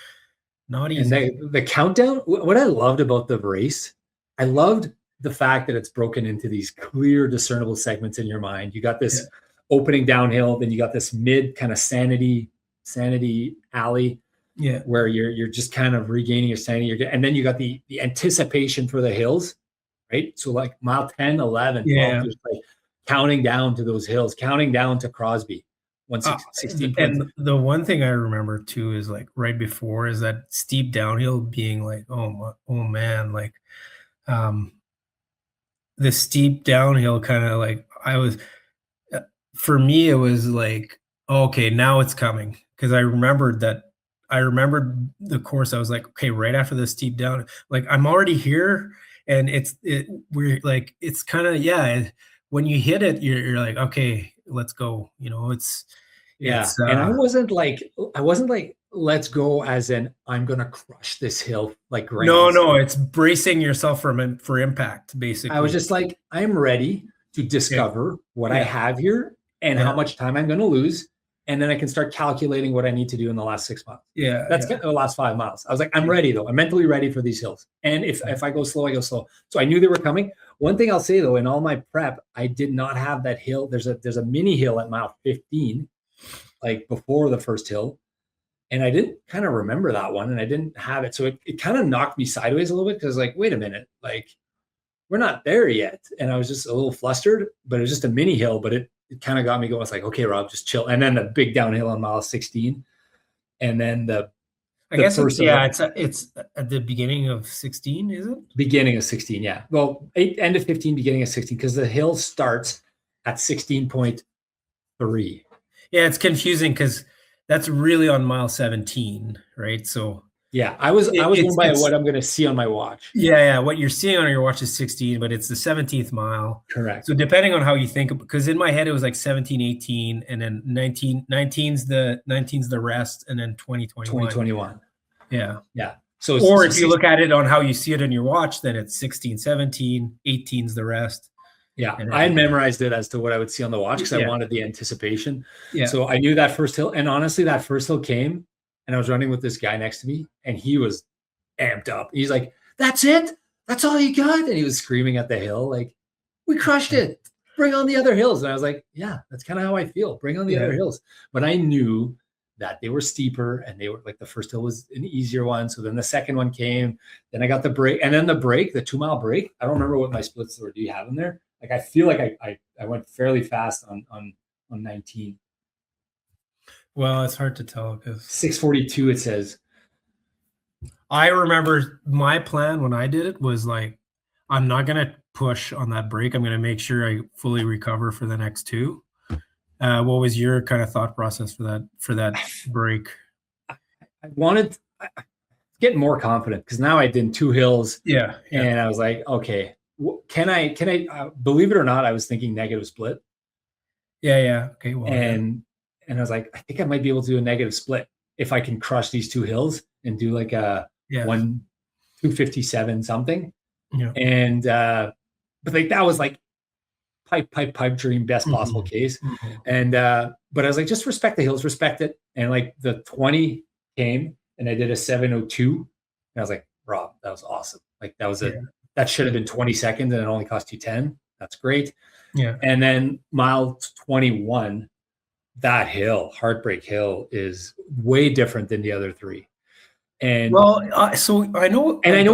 Not And easy. the countdown, what I loved about the race, I loved the fact that it's broken into these clear, discernible segments in your mind. You got this opening downhill, then you got this mid kind of sanity alley where you're just kind of regaining your sanity. And then you got the anticipation for the hills, right? So like mile 10, 11, 12, just like counting down to those hills, counting down to Crosby. 16, and the one thing I remember too is like right before is that steep downhill being like, oh man, like the steep downhill kind of like for me it was like, okay, now it's coming, because I remembered the course. I was like, okay, right after the steep down, like I'm already here, and we're like, it's kind of when you hit it, you're like, okay, let's go. And I wasn't like let's go as in I'm gonna crush this hill like no, it's bracing yourself for impact, basically. I was just like, I'm ready to discover what I have here and how much time I'm gonna lose, and then I can start calculating what I need to do in the last 6 miles. That's the last 5 miles. I was like, I'm ready though. I'm mentally ready for these hills. And if I go slow, I go slow. So I knew they were coming. One thing I'll say though, in all my prep, I did not have that hill. There's a mini hill at mile 15, like before the first hill. And I didn't kind of remember that one, and I didn't have it. So it kind of knocked me sideways a little bit, because like, wait a minute, like we're not there yet. And I was just a little flustered, but it was just a mini hill, but it kind of got me going. It's like, okay, Rob, just chill. And then the big downhill on mile 16. And then it's at the beginning of 16, is it? Beginning of 16, yeah. Well, end of 15, beginning of 16, because the hill starts at 16.3. Yeah, it's confusing because that's really on mile 17, right? So yeah, I was going by what I'm going to see on my watch. Yeah, what you're seeing on your watch is 16, but it's the 17th mile. Correct. So depending on how you think, because in my head it was like 17, 18, and then 19's the rest, and then 2021. Yeah. So if you look at it on how you see it in your watch, then it's 16, 17, 18's the rest. Yeah, I had memorized it as to what I would see on the watch, because I wanted the anticipation. Yeah. So I knew that first hill, and honestly, that first hill came, and I was running with this guy next to me, and he was amped up. He's like, "That's it? That's all you got?" And he was screaming at the hill, like, "We crushed it! Bring on the other hills!" And I was like, "Yeah, that's kind of how I feel. Bring on the other hills." But I knew that they were steeper, and they were like, the first hill was an easier one. So then the second one came. Then I got the break, and then the 2-mile break. I don't remember what my splits were. Do you have them there? Like, I feel like I went fairly fast on 19. Well, it's hard to tell because 6:42 it says. I remember my plan when I did it was like, I'm not gonna push on that break. I'm gonna make sure I fully recover for the next two. What was your kind of thought process for that break? I wanted to get more confident, because now I did 2 hills. And I was like, okay. Can I believe it or not, I was thinking negative split. Okay. Well, and I was like, I think I might be able to do a negative split if I can crush these 2 hills and do like a 257 something. And but like that was like pipe dream, best possible case. And but I was like, just respect the hills, respect it. And like the 20 came, and I did a 7:02, and I was like, Rob, that was awesome. Like that was that should have been 20 seconds, and it only cost you 10. That's great. And then mile 21, that hill, Heartbreak Hill, is way different than the other 3. And so I know, and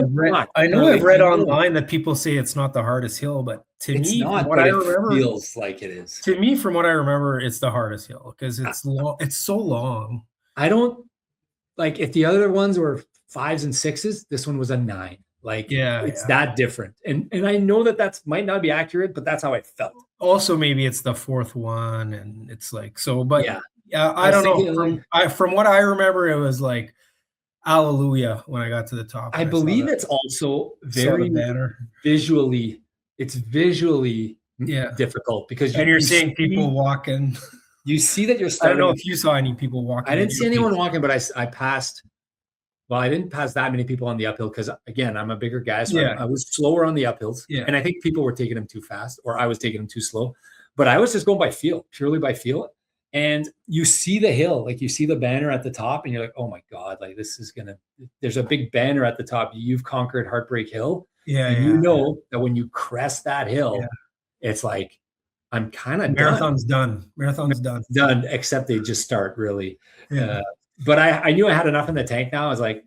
I've read online that people say it's not the hardest hill, but to me, from what I remember, it feels like it is. To me, from what I remember, it's the hardest hill because it's long. It's so long. I don't like, if the other ones were 5s and 6s, this one was a 9. Like, it's that different. And I know that might not be accurate, but that's how I felt. Also, maybe it's the 4th one, and it's like, so, but I don't know. From what I remember, it was like, hallelujah when I got to the top. I believe it's also very visually, difficult, because you're seeing people walking. You see that you're starting. I don't know if you saw any people walking. I didn't see anyone walking, but I passed. Well, I didn't pass that many people on the uphill, because again, I'm a bigger guy, so I was slower on the uphills. And I think people were taking them too fast, or I was taking them too slow. But I was just going by feel, purely by feel. And you see the hill, like you see the banner at the top, and you're like, oh my God, like this is gonna, there's a big banner at the top. You've conquered Heartbreak Hill. Yeah, And yeah, you know that when you crest that yeah. hill, it's like, I'm kind of Marathon's done. Marathon's done. done, except they just start really. Yeah. But I knew I had enough in the tank now. I was like,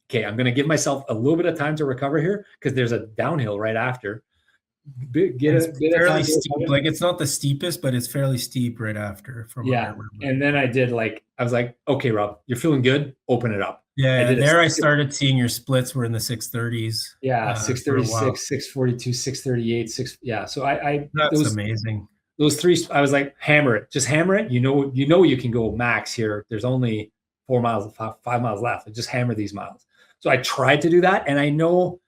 okay, I'm going to give myself a little bit of time to recover here because there's a downhill right after. It's fairly steep. Like it's not the steepest, but it's fairly steep right after. From what I remember. And then I was like, okay, Rob, you're feeling good. Open it up. Yeah, I started seeing your splits were in the 630s. Yeah, 636, 642, 638, 6. Yeah, so that's amazing. Those three, I was like, hammer it, just hammer it. You know, you can go max here. There's only 4 miles, 5 miles left. Like, just hammer these miles. So I tried to do that, and I know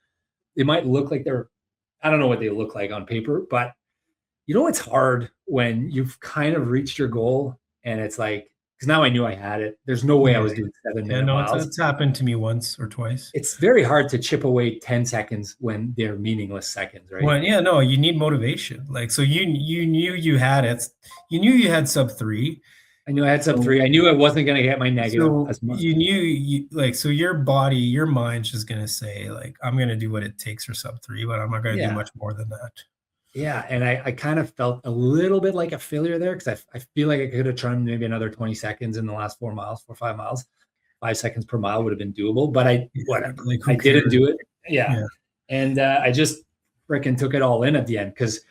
they might look like I don't know what they look like on paper, but you know, it's hard when you've kind of reached your goal, and it's like, because now I knew I had it. There's no way I was doing 7-minute miles. It's happened to me once or twice. It's very hard to chip away 10 seconds when they're meaningless seconds, right? Well, yeah, no, you need motivation. Like, so you knew you had it. You knew you had sub-3. I knew I had sub-3. I knew I wasn't going to get my negative as much. You knew so your body, your mind's just going to say, like, I'm going to do what it takes for sub-3, but I'm not going to do much more than that. Yeah, and I kind of felt a little bit like a failure there because I feel like I could have tried maybe another 20 seconds in the last 4 miles, 4 or 5 miles. 5 seconds per mile would have been doable, but I didn't do it. Yeah. And I just freaking took it all in at the end because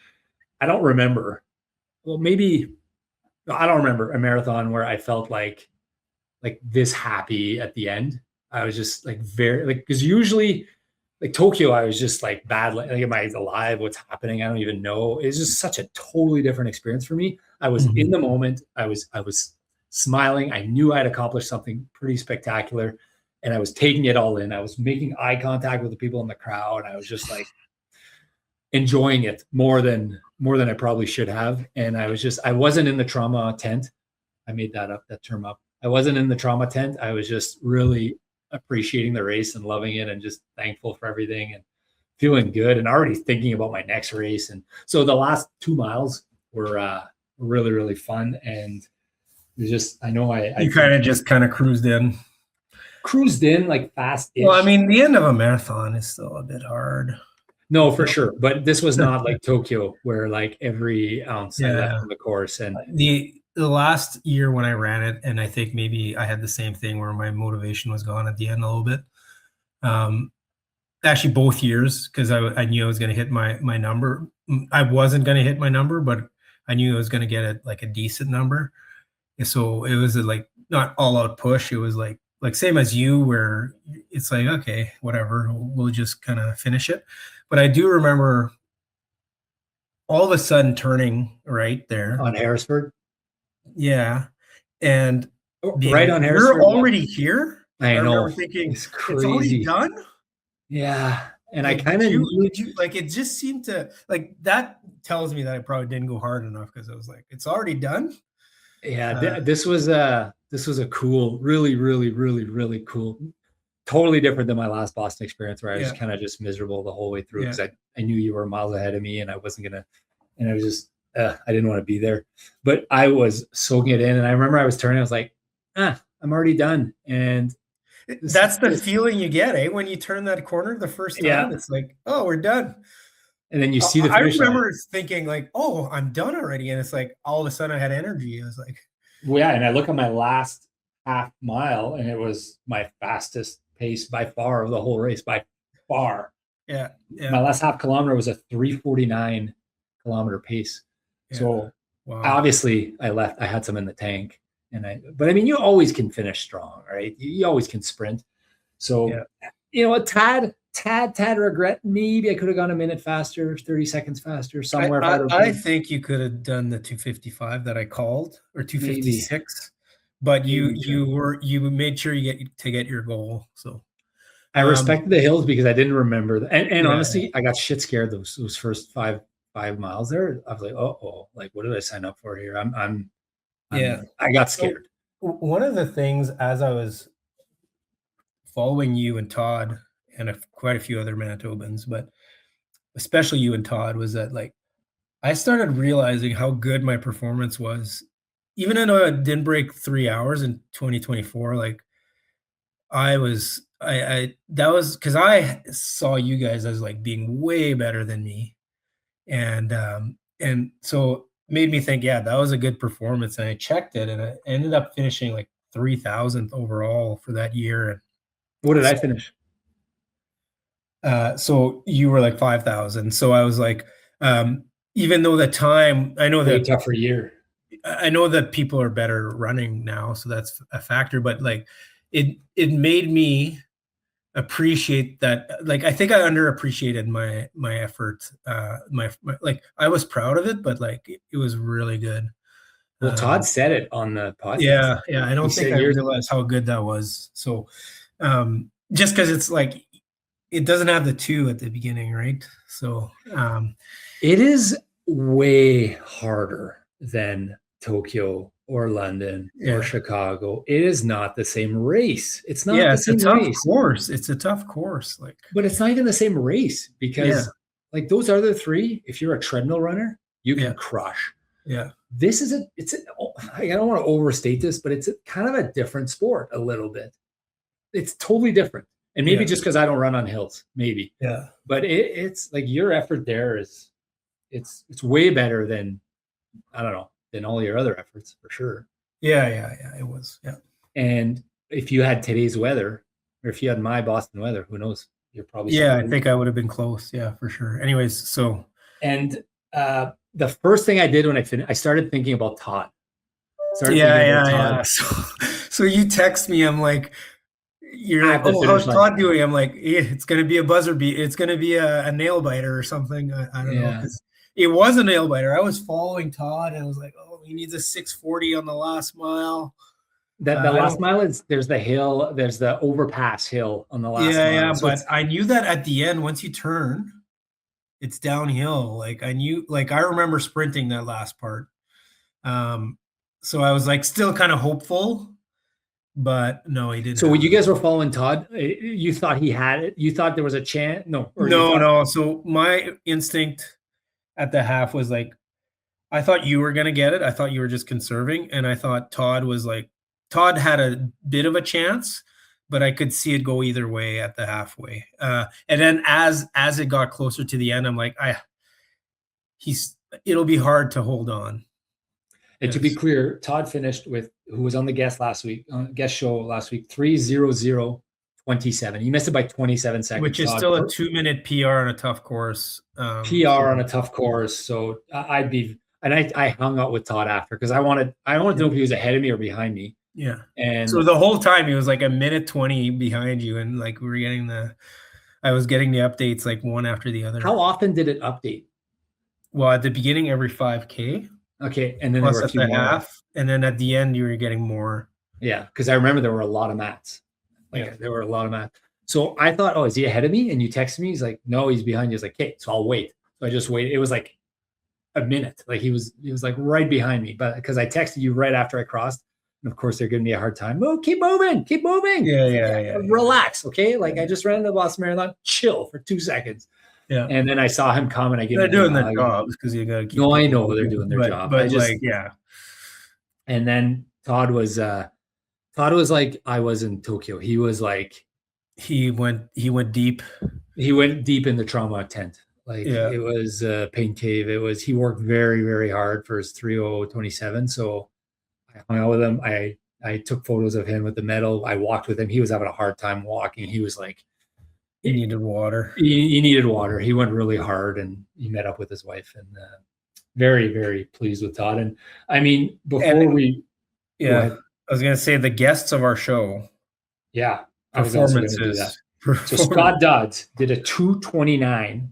I don't remember. Well, maybe I don't remember a marathon where I felt like this happy at the end. I was just like because usually like Tokyo, I was just like bad. Like, am I alive? What's happening? I don't even know. It's just such a totally different experience for me. I was in the moment. I was smiling. I knew I had accomplished something pretty spectacular, and I was taking it all in. I was making eye contact with the people in the crowd. I was just like enjoying it more than I probably should have. And I wasn't in the trauma tent. I made that term up. I wasn't in the trauma tent. I was just really appreciating the race and loving it and just thankful for everything and feeling good and already thinking about my next race. And so the last 2 miles were really, really fun. And it was just, I know you kind of cruised in like fast. Well, I mean, the end of a marathon is still a bit hard. No, for sure. But this was not like Tokyo where like every ounce I left from the course. And the last year when I ran it, and I think maybe I had the same thing where my motivation was gone at the end a little bit. Actually, both years, because I knew I was going to hit my number. I wasn't going to hit my number, but I knew I was going to get a decent number. And so it was like not all out push. It was like same as you, where it's like, okay, whatever, we'll just kind of finish it. But I do remember all of a sudden turning right there on Harrisburg. Yeah. And right on Harrisburg. You're already here? I know. Thinking it's already done? Yeah. And like, I kind of like it just seemed to like that tells me that I probably didn't go hard enough because I was like, it's already done. Yeah, this was a cool, really, really, really, really cool. Totally different than my last Boston experience where I was kind of just miserable the whole way through because I knew you were miles ahead of me and I wasn't gonna, and I was just I didn't want to be there, but I was soaking it in. And I remember I was turning, I was like, I'm already done. And that's the feeling you get, eh? When you turn that corner the first time, it's like, oh, we're done. And then you see the finish line. I remember thinking like, oh, I'm done already. And it's like, all of a sudden I had energy. I was like, well, yeah. And I look at my last half mile and it was my fastest pace by far of the whole race, by far. Yeah. My last half kilometer was a 3:49 kilometer pace. So obviously I had some in the tank but I mean, you always can finish strong, right? You always can sprint. So, you know, a tad regret. Maybe I could have gone a minute faster, 30 seconds faster somewhere. I think you could have done the 255 that I called or 256, but you made sure you get your goal. So I respected the hills because I didn't remember and honestly, I got shit scared those first 5 miles there. I was like, like, what did I sign up for here? I got scared. So one of the things as I was following you and Todd and quite a few other Manitobans, but especially you and Todd, was that like I started realizing how good my performance was even though I didn't break 3 hours in 2024, like I that was because I saw you guys as like being way better than me. And so made me think, yeah, that was a good performance. And I checked it and I ended up finishing like 3,000th overall for that year. And What did I finish? so you were like 5,000. So I was like, even though the time, I know Way that tougher year. I know that people are better running now, so that's a factor, but like it made me appreciate that. Like I think I underappreciated my effort. My like I was proud of it, but like it was really good. Well, Todd said it on the podcast. Yeah, I don't think I realized how good that was. So just because it's like it doesn't have the 2 at the beginning, right? So it is way harder than Tokyo or London or Chicago. It is not the same race. It's not the same race. Course. It's a tough course. Like, but it's not even the same race because like those other 3, if you're a treadmill runner, you can crush. Yeah. This is I don't want to overstate this, but it's kind of a different sport a little bit. It's totally different. And maybe just because I don't run on hills, maybe. Yeah. But it's like your effort there is it's way better than, I don't know, than all your other efforts for sure. Yeah, it was. Yeah. And if you had today's weather, or if you had my Boston weather, who knows? You're probably I think I would have been close. Yeah, for sure. Anyways, so and the first thing I did when I finished, I started thinking about Todd. Todd. So you text me, I'm like, you're like, oh, how's Todd doing? I'm like, it's gonna be a buzzer beat. It's gonna be a nail biter or something. I don't know. It was a nail biter. I was following Todd and I was like, oh, he needs a 640 on the last mile. The last mile is there's the hill, there's the overpass hill on the last mile. Yeah, so but I knew that at the end, once you turn, it's downhill. Like I knew, like I remember sprinting that last part. So I was like still kind of hopeful, but no, he didn't. So when you guys were following Todd, you thought he had it? You thought there was a chance? No. No. So my instinct at the half was like, I thought you were going to get it. I thought you were just conserving. And I thought Todd had a bit of a chance, but I could see it go either way at the halfway. And then as it got closer to the end, I'm like, it'll be hard to hold on. And to be clear, Todd finished with, who was on the guest show last week, 3:00:27. He missed it by 27 seconds. Which is still a 2-minute PR on a tough course. On a tough course. So I hung out with Todd after because I wanted to know if he was ahead of me or behind me. Yeah. And so the whole time he was like a minute 20 behind you. And like I was getting the updates like one after the other. How often did it update? Well, at the beginning, every 5K. Okay. And then plus there were a few at the more. half. And then at the end, you were getting more. Yeah. Because I remember there were a lot of mats. There were a lot of mats. So I thought, oh, is he ahead of me? And you texted me. He's like, no, he's behind you. He's like, okay, so I'll wait. So I just waited. It was like a minute. Like he was like right behind me. But because I texted you right after I crossed. And of course, they're giving me a hard time. Oh, keep moving. Yeah. Relax. Okay. Like I just ran the Boston Marathon. Chill for 2 seconds. Yeah. And then I saw him come and I gave him. They're doing their jobs because you got to keep. No, I know they're doing their job. But And then Todd was like, I was in Tokyo. He was like, he went deep. He went deep in the trauma tent. Like it was a pain cave. He worked very, very hard for his 3:00:27. So I hung out with him. I took photos of him with the medal. I walked with him. He was having a hard time walking. He was like, he needed water. He needed water. He went really hard and he met up with his wife and very, very pleased with Todd. And I mean, I was going to say the guests of our show. Yeah. Performances. So Scott Dodds did a 2:29.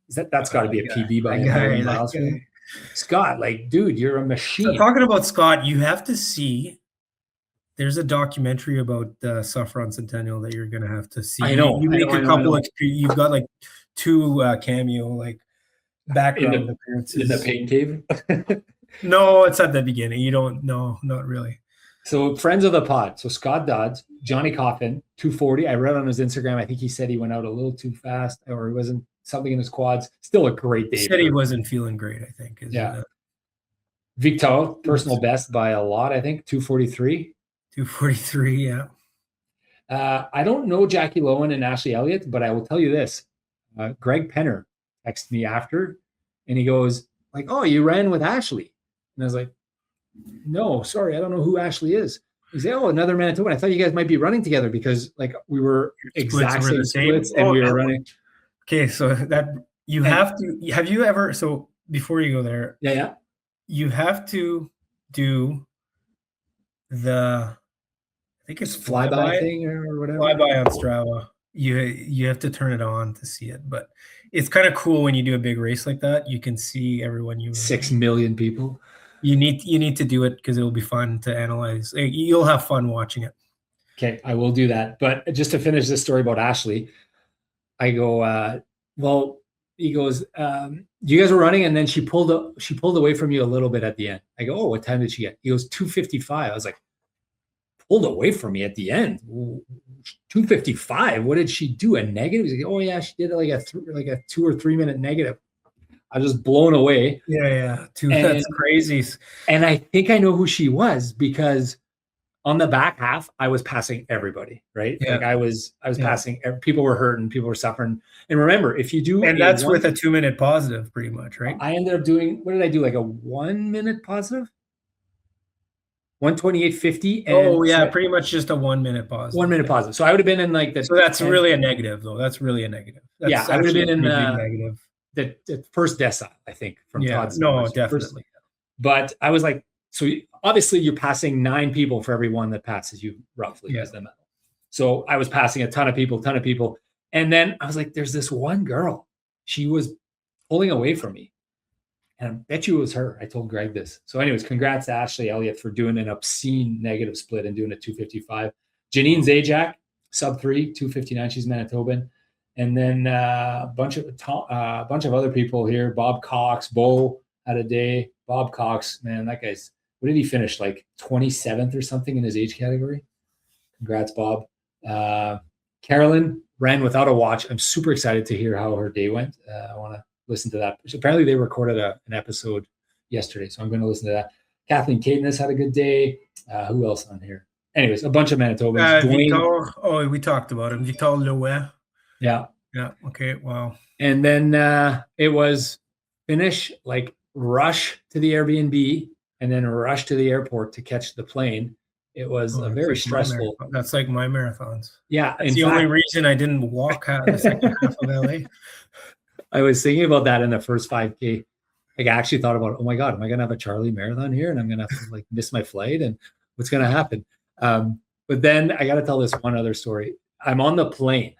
That's got to be a PB by him. Scott, like, dude, you're a machine. So talking about Scott, you have to see. There's a documentary about Saffron Centennial that you're going to have to see. I know. You make a couple. You've got like 2 cameo like background appearances in the pain cave. No, it's at the beginning. You don't. No, not really. So friends of the pod. So Scott Dodds, Johnny Coffin, 240. I read on his Instagram. I think he said he went out a little too fast or it wasn't something in his quads. Still a great day. He said he wasn't feeling great, I think. Victor, personal best by a lot, I think, 243. 243, yeah. I don't know Jackie Lowen and Ashley Elliott, but I will tell you this. Greg Penner texted me after, and he goes, like, oh, you ran with Ashley. And I was like, no, sorry, I don't know who Ashley is. He said, oh, another Manitoban. I thought you guys might be running together because like we were exact same splits and we were running. Okay, so that you have you ever, so before you go there, yeah, you have to do the, I think it's flyby thing or whatever. Flyby on Strava. You have to turn it on to see it, but it's kind of cool when you do a big race like that. You can see everyone. 6 million people. You need to do it because it'll be fun to analyze. You'll have fun watching it. Okay, I will do that. But just to finish this story about Ashley, I go, well, he goes, you guys were running, and then she pulled away from you a little bit at the end. I go, oh, what time did she get? He goes, 2:55. I was like, pulled away from me at the end. 2:55. What did she do? A negative? He's like, oh yeah, she did like a 2 or 3 minute negative. I was just blown away. Yeah. That's crazy. And I think I know who she was because on the back half, I was passing everybody, right? Yeah. Like I was passing. People were hurting, people were suffering. And remember, if you do, and that's with a 2 minute positive, pretty much, right? I ended up doing, what did I do? Like a 1 minute positive, 1:28:50. Oh yeah, pretty much just a 1 minute positive. 1 minute positive. So I would have been in like the. So that's really a negative, though. That's really a negative. That's I would have been in negative. The first decile, I think, from Todd's. No, definitely. But I was like, so obviously you're passing 9 people for every one that passes you roughly as the medal. So I was passing a ton of people. And then I was like, there's this one girl. She was pulling away from me. And I bet you it was her. I told Greg this. So anyways, congrats to Ashley Elliott for doing an obscene negative split and doing a 2:55. Janine Zajac, Sub-3, 2:59. She's Manitoban. And then a bunch of other people here. Bob Cox, Bo had a day. Bob Cox, man, that guy's, what did he finish? Like 27th or something in his age category. Congrats, Bob. Carolyn ran without a watch. I'm super excited to hear how her day went. I want to listen to that. Apparently they recorded an episode yesterday, so I'm going to listen to that. Kathleen Caitness had a good day. Who else on here? Anyways, a bunch of Manitobans. Victor, we talked about him. Victor Leouet. Yeah. Okay. Wow. And then it was finish, like rush to the Airbnb and then rush to the airport to catch the plane. It was a very stressful. That's like my marathons. Yeah. That's the only reason I didn't walk the second half of LA. I was thinking about that in the first 5K. Like I actually thought about, oh my God, am I going to have a Charlie marathon here? And I'm going to have to like miss my flight and what's going to happen? But then I got to tell this one other story. I'm on the plane.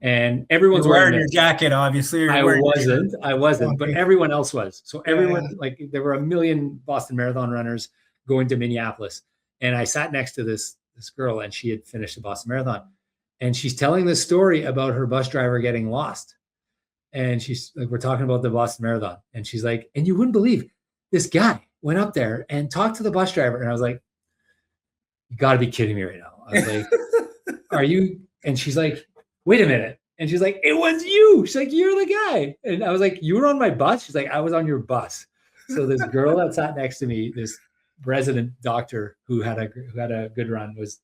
And everyone's wearing your jacket, obviously. I wasn't, but everyone else was. So everyone, like there were 1 million Boston Marathon runners going to Minneapolis. And I sat next to this girl and she had finished the Boston Marathon. And she's telling this story about her bus driver getting lost. And she's like, we're talking about the Boston Marathon. And she's like, and you wouldn't believe this guy went up there and talked to the bus driver. And I was like, you got to be kidding me right now. I was like, are you? And she's like, wait a minute. And she's like, it was you. She's like, you're the guy. And I was like, you were on my bus? She's like, I was on your bus. So this girl that sat next to me, this resident doctor who had a good run, was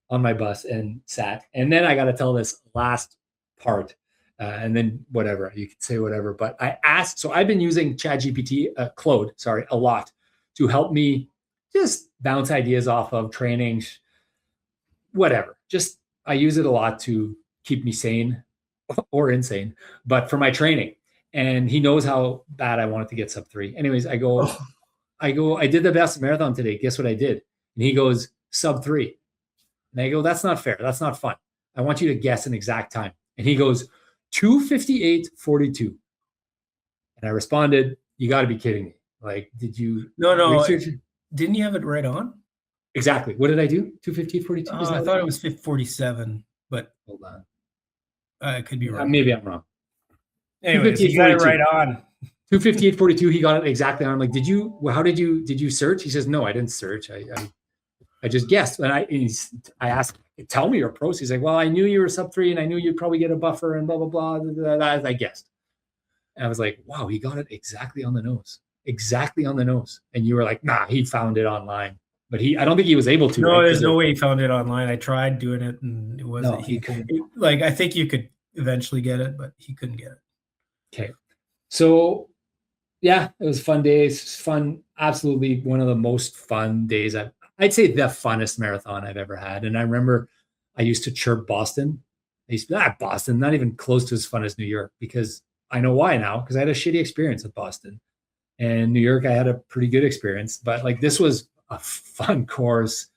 on my bus and sat. And then I got to tell this last part. And then whatever, you could say whatever. But I asked, so I've been using Claude, a lot to help me just bounce ideas off of trainings, whatever. Just I use it a lot to keep me sane or insane, but for my training. And he knows how bad I wanted to get Sub-3. Anyways, I did the Boston Marathon today. Guess what I did? And he goes, Sub-3. And I go, that's not fair. That's not fun. I want you to guess an exact time. And he goes, 2:58:42. And I responded, you got to be kidding me. Like, did you? No. Didn't you have it right on? Exactly. What did I do? 2:58:42? I thought it was 47, but hold on. I could be wrong. Maybe I'm wrong. Anyways, you got it right on. 2:58:42. He got it exactly on. I'm like, did you search? He says, no, I didn't search. I just guessed. And I asked, tell me your pros. He's like, well, I knew you were Sub-3 and I knew you'd probably get a buffer and blah, blah, blah. I guessed. And I was like, wow, he got it exactly on the nose. exactly on the nose. And you were like, nah, he found it online. But I don't think he was able to. No, right? there's no way he found it online. I tried doing it, and it wasn't. No, he couldn't. Like, I think you could eventually get it, but he couldn't get it. Okay. So, yeah, it was fun days. Fun, absolutely one of the most fun days. I'd say the funnest marathon I've ever had. And I remember I used to chirp Boston. I used to be, Boston, not even close to as fun as New York, because I know why now, because I had a shitty experience with Boston. And New York, I had a pretty good experience. But like, this was a fun course,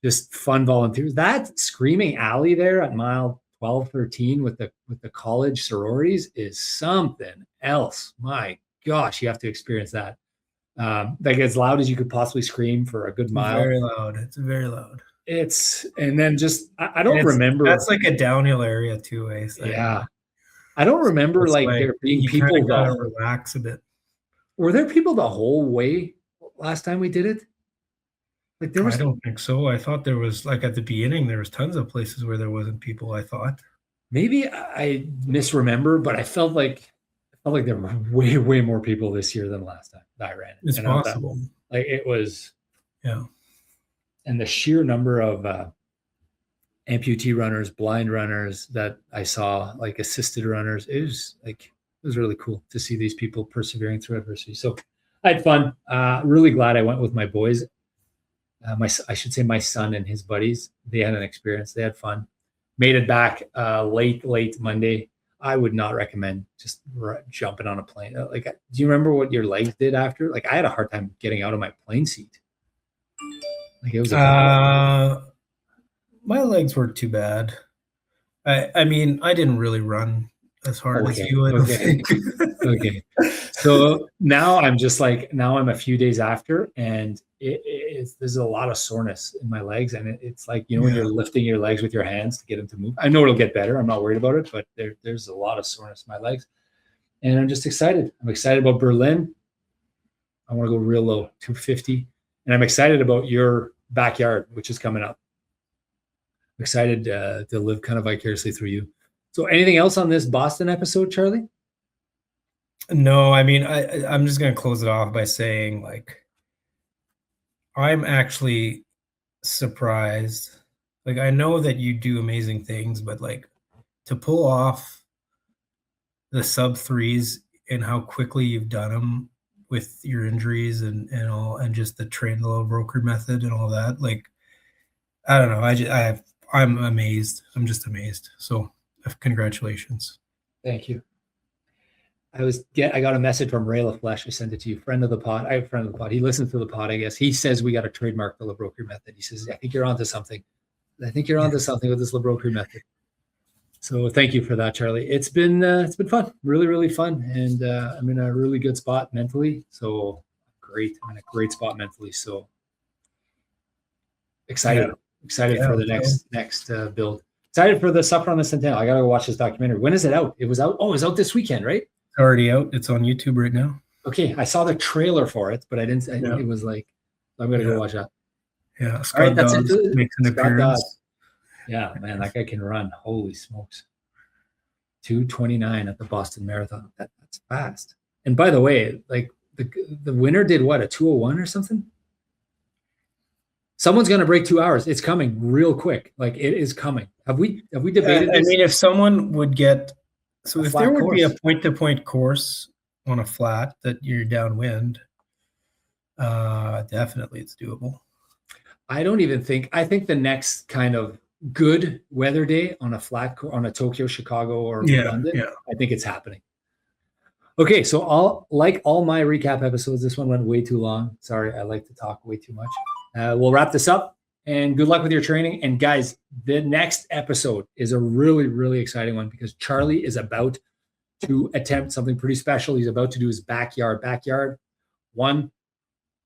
just fun volunteers. That Screaming Alley there at mile 12, 13 with the college sororities is something else. My gosh, you have to experience that. Like as loud as you could possibly scream for a good mile. Very loud. It's very loud. And then just I don't remember. That's like a downhill area too, eh? So yeah. I don't remember like there being people gotta relax a bit. Were there people the whole way last time we did it? Like there was. I don't think so. I thought there was, like, at the beginning, there was tons of places where there wasn't people, I thought. Maybe I misremember, but I felt like there were way more people this year than last time that I ran it. It's possible. Like it was. Yeah. And the sheer number of amputee runners, blind runners that I saw, like assisted runners, it was really cool to see these people persevering through adversity. So I had fun. Really glad I went with my boys. I should say my son and his buddies. They had an experience. They had fun. Made it back late Monday. I would not recommend just jumping on a plane. Like, do you remember what your legs did after? Like, I had a hard time getting out of my plane seat. Like it was. My legs weren't too bad. I mean, I didn't really run as hard as you would. Okay. Okay. So now I'm a few days after, and there's a lot of soreness in my legs, and it's like, when you're lifting your legs with your hands to get them to move. I know it'll get better. I'm not worried about it, but there's a lot of soreness in my legs, and I'm just excited. I'm excited about Berlin. I want to go real low, 250, and I'm excited about your backyard, which is coming up. I'm excited to live kind of vicariously through you. So anything else on this Boston episode, Charlie? No, I mean, I'm just going to close it off by saying, like, I'm actually surprised. Like, I know that you do amazing things, but like to pull off the sub-3s and how quickly you've done them with your injuries and all, and just the Trandalo broker method and all that, like, I don't know. I'm amazed. I'm just amazed. So congratulations. Thank you. I got a message from Ray LaFleche. I sent it to you, friend of the pod. I have a friend of the pod. He listens to the pod, I guess. He says we got to trademark the LeBroker method. He says, I think you're onto something. I think you're onto something with this LeBroker method. So thank you for that, Charlie. It's been fun, really, really fun. And I'm in a really good spot mentally. So great. I'm in a great spot mentally. So excited. Excited for the next build. Excited for the Supper on the Centennial. I got to go watch this documentary. When is it out? It was out. Oh, it was out this weekend, right? It's already out. It's on YouTube right now. Okay. I saw the trailer for it, but I didn't. It was like, I'm going to go watch that. Yeah. Scott all right, that's it. Makes an appearance. Yeah, man, that guy can run. Holy smokes. 2:29 at the Boston Marathon. That's fast. And by the way, like the winner did what, a 2:01 or something? Someone's going to break 2 hours. It's coming real quick. Like it is coming. Have we debated this? I mean, if someone would get, so if there would be a point-to-point course on a flat that you're downwind, definitely it's doable. I think the next kind of good weather day on a flat on a Tokyo, Chicago, or London, I think it's happening. Okay, so all my recap episodes, this one went way too long. Sorry, I like to talk way too much. We'll wrap this up, and good luck with your training. And guys, the next episode is a really, really exciting one because Charlie is about to attempt something pretty special. He's about to do his backyard 1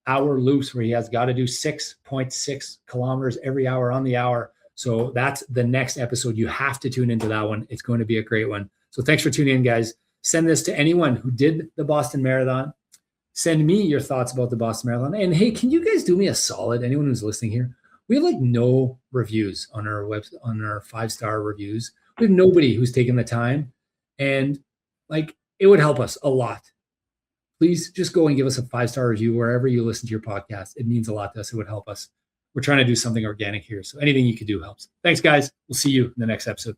hour loops where he has got to do 6.6 kilometers every hour on the hour. So that's the next episode. You have to tune into that one. It's going to be a great one. So thanks for tuning in, guys. Send this to anyone who did the Boston Marathon. Send me your thoughts about the Boston Marathon. And hey, can you guys do me a solid? Anyone who's listening here, we have like no reviews on our website, on our 5-star reviews. We have nobody who's taken the time, and like it would help us a lot please just go and give us a 5-star review wherever you listen to your podcast. It means a lot to us. It would help us. We're trying to do something organic here. So anything you can do helps. Thanks, guys. We'll see you in the next episode.